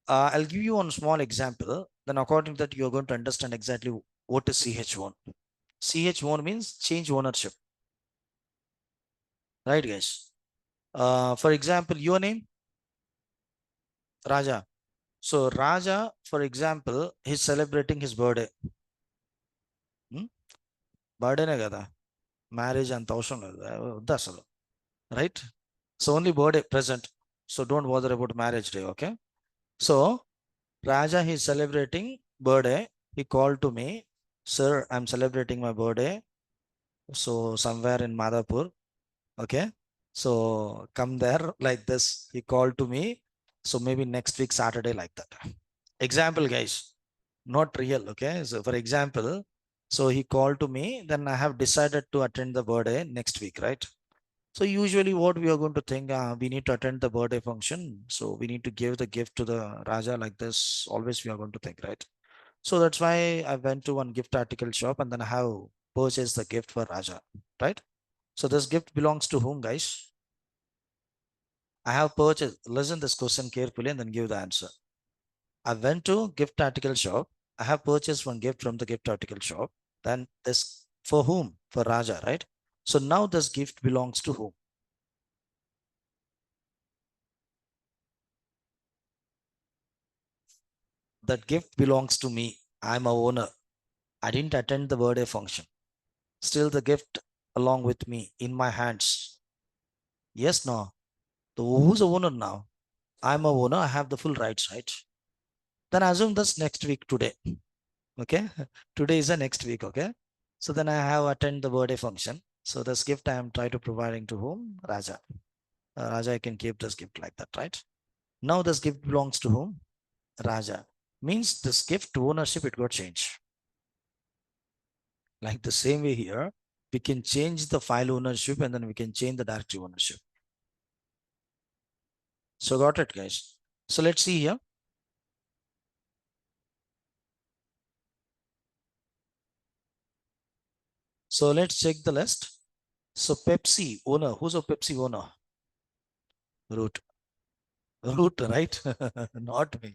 I'll give you one small example. Then according to that you're going to understand exactly what is ch1. ch1 means change ownership. Right guys. For example, your name Raja. So Raja, for example, he's celebrating his birthday. బర్త్డేనే కదా, marriage అంత అవసరం లేదు, వద్దు అసలు, right? So only birthday present. So don't bother about marriage day. Okay. So Raja he celebrating birthday. He call to me, sir I'm celebrating my birthday so somewhere in Madhapur. Okay. So come there like this. He call to me. So maybe next week Saturday like that. Example guys, not real. Okay. So for example, so he called to me, then I have decided to attend the birthday next week, right? So usually what we are going to think, we need to attend the birthday function. So we need to give the gift to the Raja like this. Always we are going to think, right? So that's why I went to one gift article shop and then I have purchased the gift for Raja, right? So this gift belongs to whom, guys? I have purchased, listen this question carefully and then give the answer. I went to gift article shop. I have purchased one gift from the gift article shop. Then this for whom? For Raja, right? So now this gift belongs to whom? That gift belongs to me. I'm a owner. I didn't attend the birthday function. Still the gift along with me in my hands. Yes, no. So who's the owner now? I'm a owner. I have the full rights, right? Then assume this next week today. Okay. Today is the next week. Okay. So then I have attend the birthday function. So this gift I am trying to providing to whom? Raja. Raja, I can keep this gift like that, right? Now this gift belongs to whom? Raja. Means this gift ownership, it got changed. Like the same way here, we can change the file ownership and then we can change the directory ownership. So got it, guys. So let's see here. So let's check the list. So Pepsi owner, who's a Pepsi owner? Root. Root, right? Not me.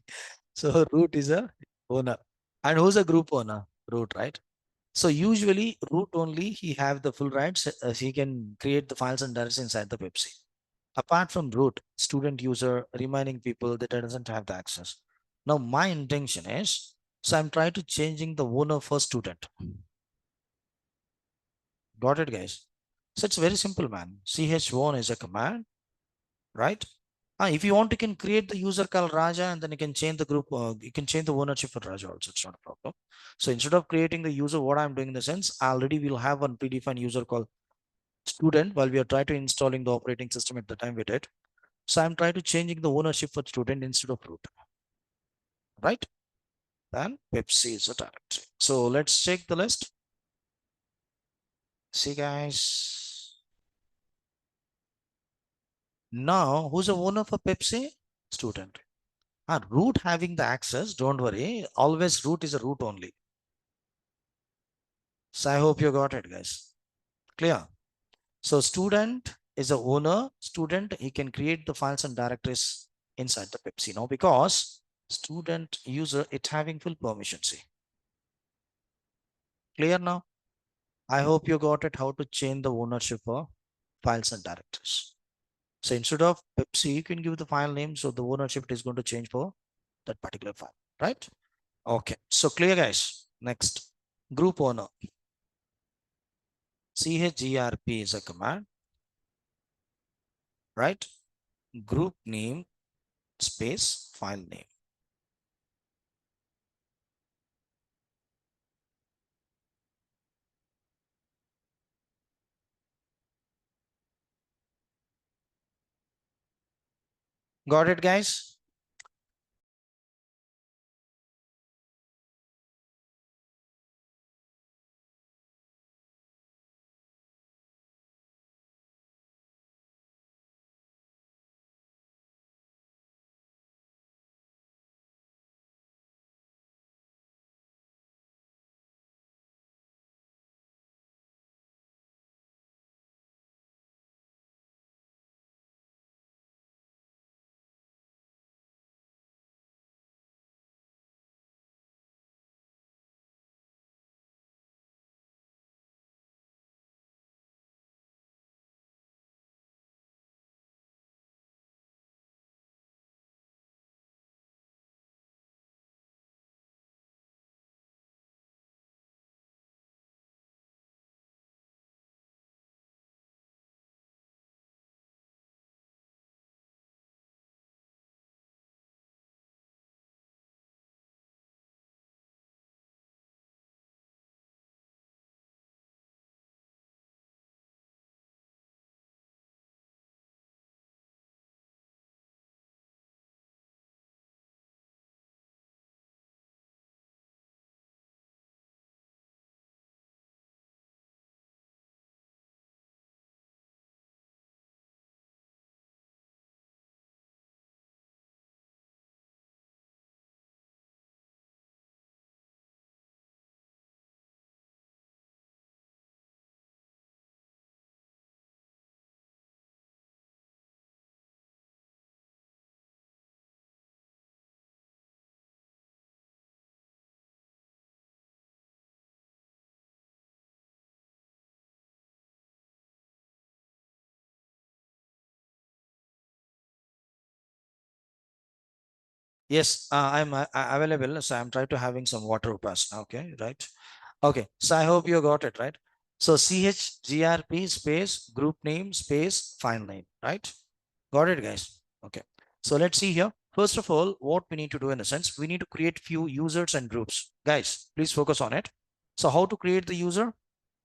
So Root is a owner. And who's a group owner? Root, right? So usually Root only, he have the full rights. He can create the files and directories inside the Pepsi. Apart from Root, student user, remaining people that doesn't have the access. Now my intention is, So I'm trying to changing the owner for student. Got it, guys? So it's very simple, man. Ch1 is a command, right? If you want, you can create the user called Raja and then you can change the group. You can change the ownership for Raja also. It's not a problem. So instead of creating the user, what I'm doing in the sense, already we'll have one predefined user called student while we are trying to installing the operating system at the time we did. So I'm trying to changing the ownership for student instead of root, right? Then Pepsi is a directory. So let's check the list. See, guys. Now, who's the owner for Pepsi? Student. Root having the access, don't worry. Always root is a root only. So I hope you got it, guys. Clear? So student is a owner. Student, he can create the files and directories inside the Pepsi now because student user, it having full permission. See, clear now? I hope you got it how to change the ownership for files and directories. So instead of Pepsi, you can give the file name. So the ownership is going to change for that particular file, right? Okay. So clear, guys. Next, group owner. CHGRP is a command, right? Group name space file name. Got it, guys? Yes, I'm available. So I'm trying to having some water upas. Okay, right? Okay, so I hope you got it, right? So CHGRP space group name space file name, right? Got it, guys? Okay. So let's see here. First of all, what we need to do in a sense, we need to create few users and groups. Guys, please focus on it. So how to create the user?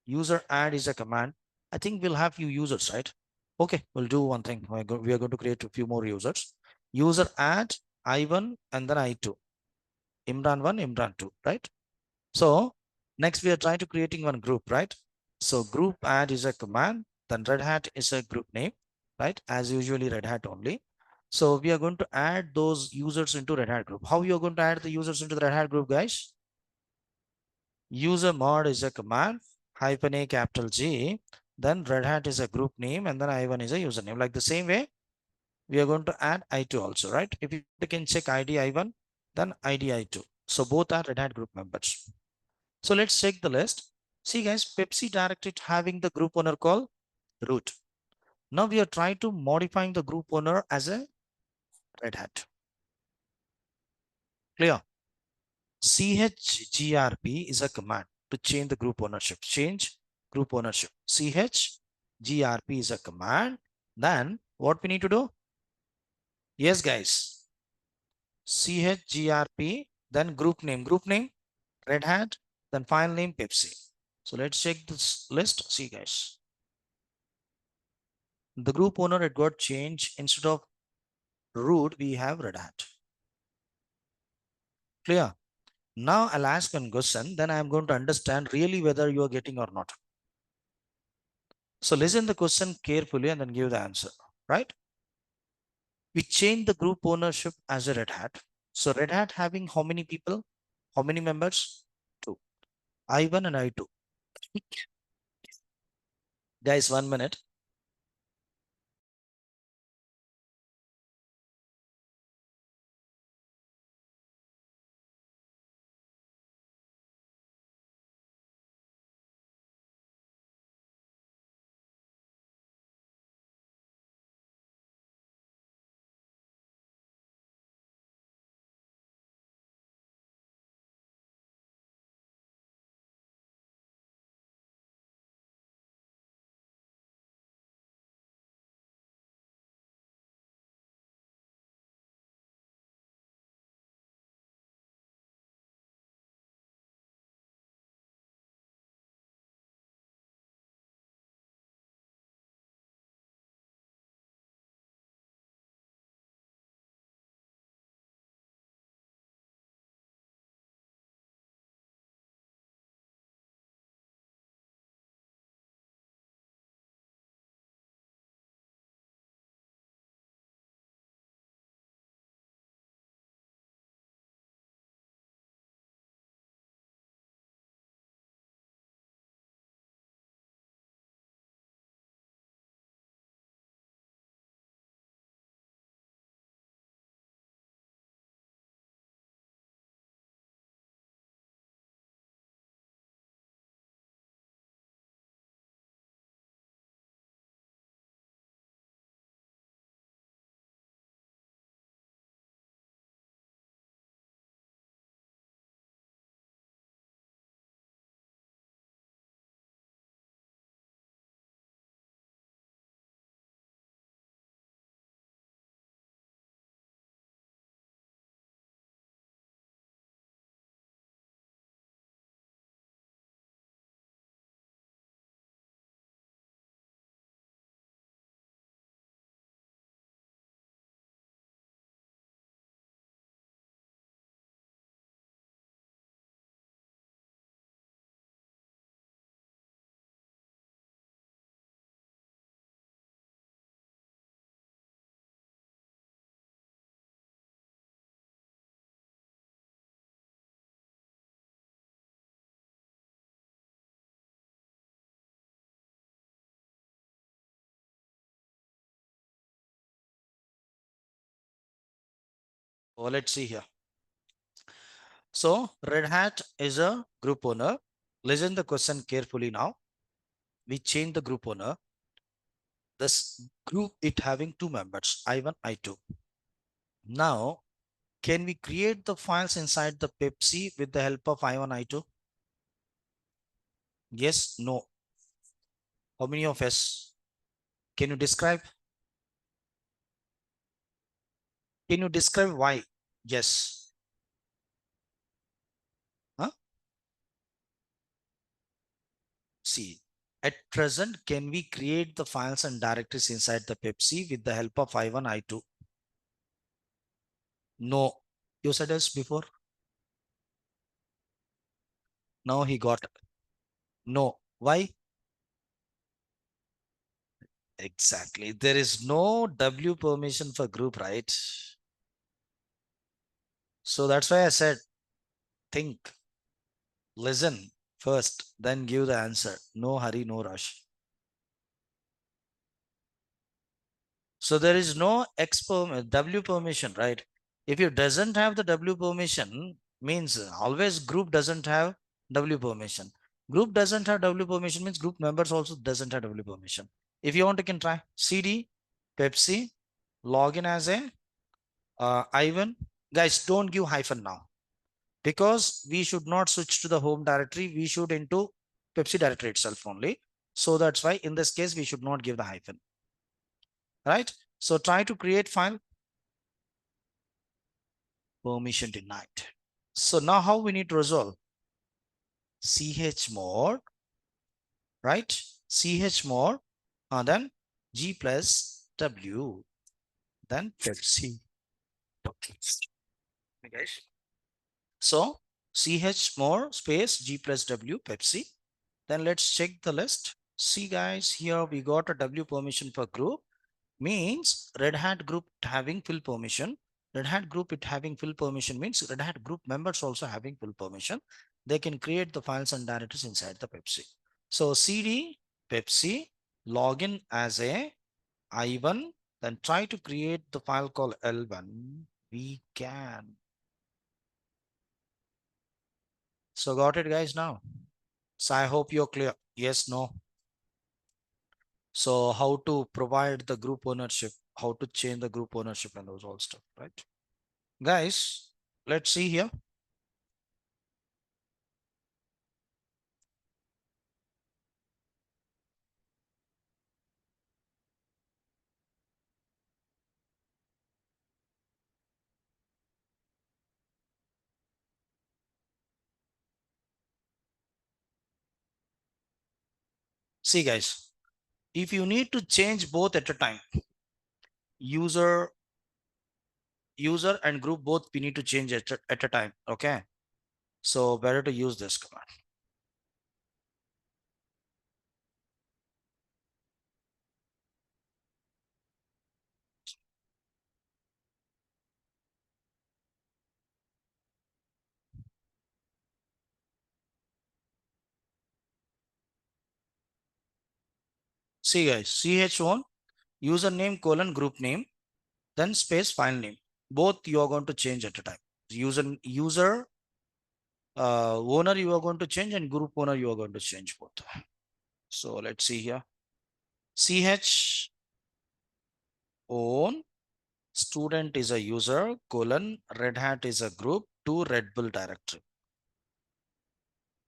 User add is a command. I think we'll have few users, right? Okay, we'll do one thing. We are going to create a few more users. User add I1 and then I2. Imran 1, Imran 2, right? So next we are trying to creating one group, right? So group add is a command, then Red Hat is a group name, right? As usually Red Hat only. So we are going to add those users into Red Hat group. How you are going to add the users into the Red Hat group, guys? User mod is a command, hyphen a capital G, then Red Hat is a group name, and then I1 is a username. Like the same way, we are going to add I2 also, right? If you can check ID I1, then ID I2. So both are Red Hat group members. So let's check the list. See, guys, Pepsi directed having the group owner called root. Now we are trying to modifying the group owner as a Red Hat. Clear? chgrp is a command to change the group ownership. Change group ownership. Chgrp is a command. Then what we need to do? Yes, guys. chgrp, then group name. Group name, Red Hat, then file name, Pepsi. So let's check this list. See, guys. The group owner, it got changed. Instead of root, we have Red Hat. Clear? Now I'll ask one question, then I'm going to understand really whether you are getting or not. So listen the question carefully and then give the answer, right? We change the group ownership as a Red Hat. So Red Hat having how many people? How many members? Two. I1 and I2. Guys, 1 minute. Oh, let's see here. So Red Hat is a group owner. Listen the question carefully now. We change the group owner. This group it having two members, I1, I2. Now, can we create the files inside the Pepsi with the help of I1, I2? Yes, no. How many of us? Can you describe? Can you describe why? Yes. Huh? See, at present, can we create the files and directories inside the Pepsi with the help of I1, I2? No. You said us before. Now he got no. Why? Exactly. There is no W permission for group, right? So that's why I said, think, listen first, then give the answer. No hurry, no rush. So there is no W permission, right? If you doesn't have the W permission, means always group doesn't have W permission. Group doesn't have W permission means group members also doesn't have W permission. If you want, you can try CD, Pepsi, login as a I1. Guys, don't give hyphen now. because we should not switch to the home directory. We should into Pepsi directory itself only. So that's why in this case, we should not give the hyphen, right? So try to create file, permission denied. So now how we need to resolve? chmod, right? Chmod, and then G plus W, then Pepsi. Okay, guys. So chmod space G plus W Pepsi. Then let's check the list. See guys, here we got a W permission for group, means Red Hat group having full permission. Red Hat group it having full permission means Red Hat group members also having full permission. They can create the files and directories inside the Pepsi. So cd Pepsi login as a I1, then try to create the file called L1. We can. So got it guys now. So I hope you're clear. Yes, no. So how to provide the group ownership, how to change the group ownership and those all stuff, right? Guys, let's see here. See guys, if you need to change both at a time, user and group both we need to change at a time. Okay. So better to use this command. See guys, ch1 username colon group name, then space file name. Both you are going to change at a time. User owner you are going to change and group owner you are going to change both. So let's see here. Ch own student is a user colon Red Hat is a group to Red Bull directory.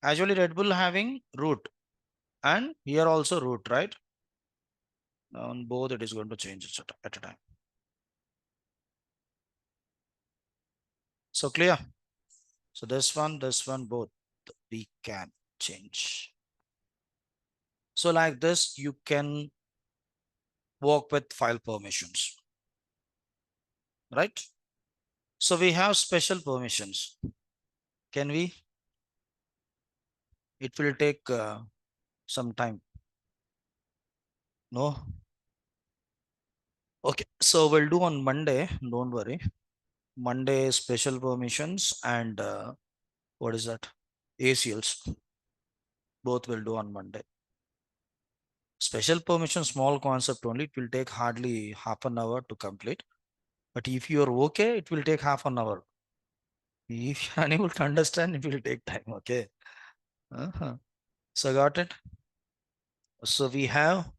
Actually Red Bull having root and here also root, right? On both it is going to change at a time. So clear. So this one both we can change. So like this you can work with file permissions, right? So we have special permissions. Can we? It will take some time. No. Okay. So we'll do on Monday. Don't worry. Monday special permissions and what is that? ACLs. Both will do on Monday. Special permission, small concept only. It will take hardly half an hour to complete. But if you are okay, it will take half an hour. If you're unable to understand, it will take time. Okay. So got it. So we have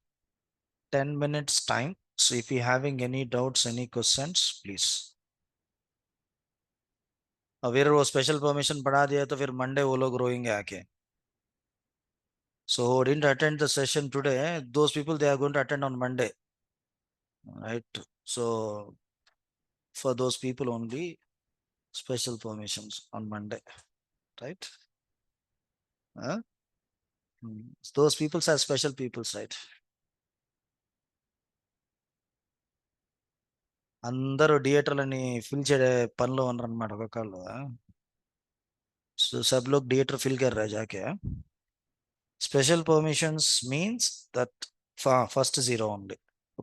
10 minutes time. So if you're having any doubts, any questions, please. अगर वो special permission बढ़ा दिया तो फिर Monday वो लोग रोएंगे आके. So didn't attend the session today. Those people they are going to attend on Monday, right? So for those people only special permissions on Monday, right? Huh? Those people are special peoples, right? అందరూ థియేటర్లని fill చేయడే పనిలో ఉన్నారు అనమాట ఒక్కొక్కళ్ళు. So सब लोग theatre fill कर रहे हैं जाके. Special permissions means that first zero only.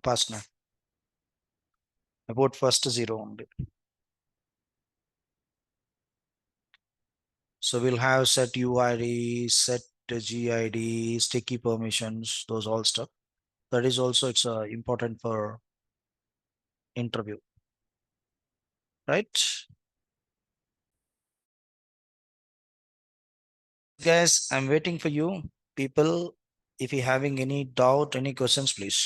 Past about first zero only. So we'll have set UID, set GID, sticky permissions, those all stuff. That is also it's important for interview, right? Guys, I'm waiting for you. People, if you're having any doubt, any questions, please.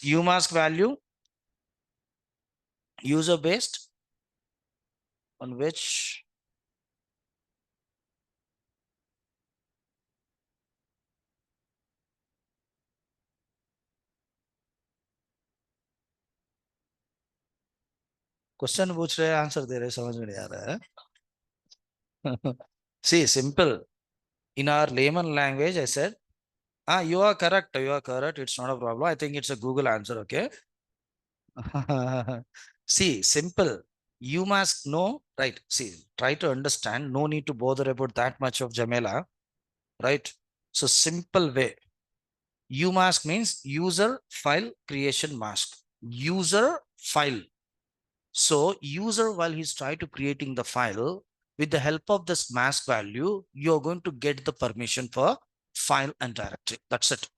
UMask value, user based, on which question पूछ रहे हैं, answer दे रहे, समझ में नहीं आ रहा है. See, simple. In our layman language, I said, you are correct. You are correct. It's not a problem. I think it's a Google answer. Okay. See, simple. You must know, right? See, try to understand. No need to bother about that much of Jamela, right? So, simple way. UMask means user file creation mask. User file. So user, while he's trying to creating the file, with the help of this mask value, you're going to get the permission for file and directory. That's it.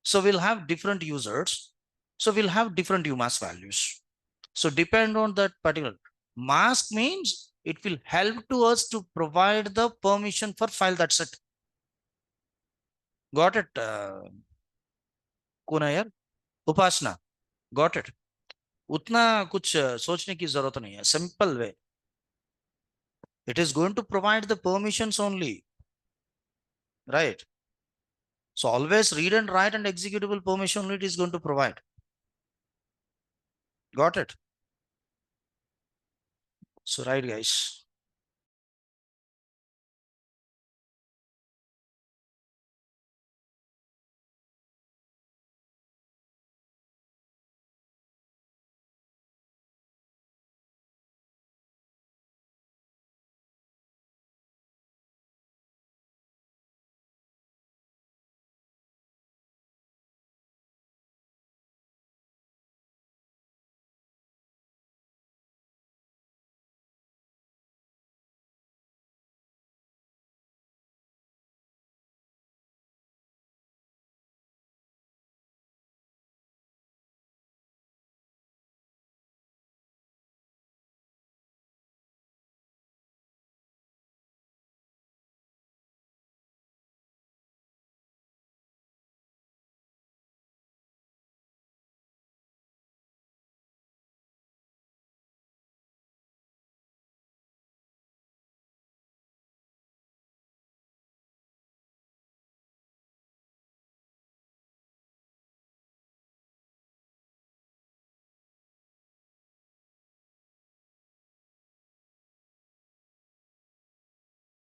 So we'll have different users. So we'll have different UMask values. So depend on that particular mask means it will help to us to provide the permission for file. That's it. Got it, Kunayar? Upasna, got it. उतना कुछ सोचने की जरूरत नहीं है. Simple way. It is going to provide the permissions only, right? So always read and write and executable permission only it is going to provide. Got it? So right, guys.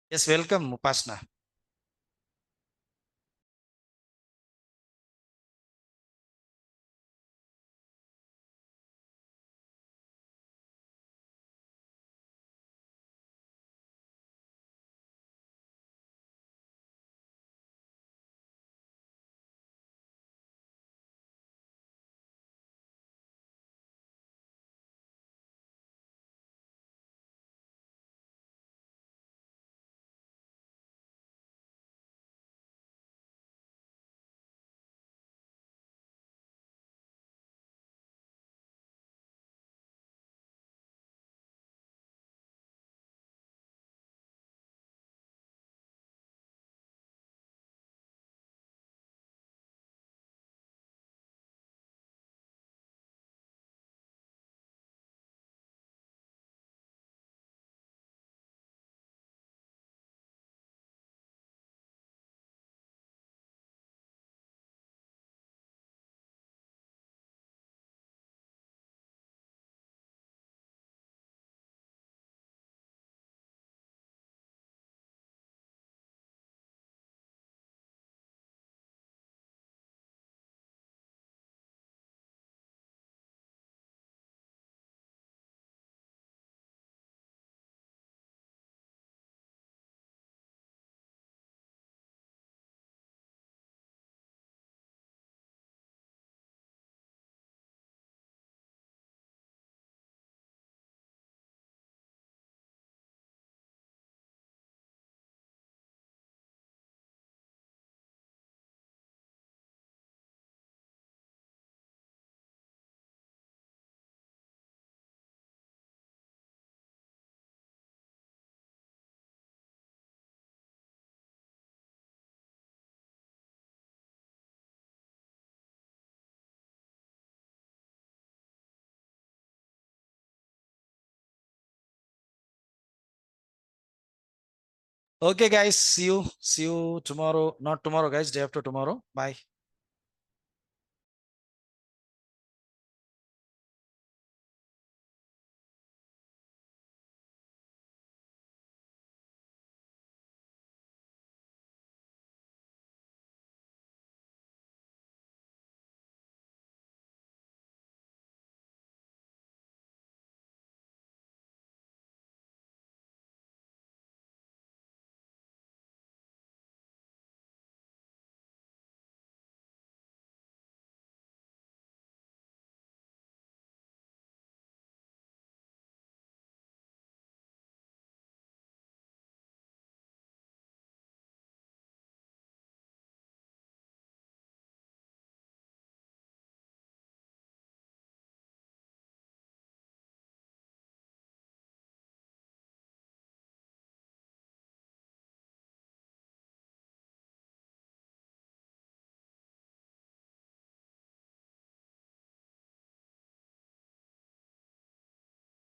Yes, welcome, Upasna. Okay, guys. See you tomorrow. Not tomorrow, guys. Day after tomorrow. Bye.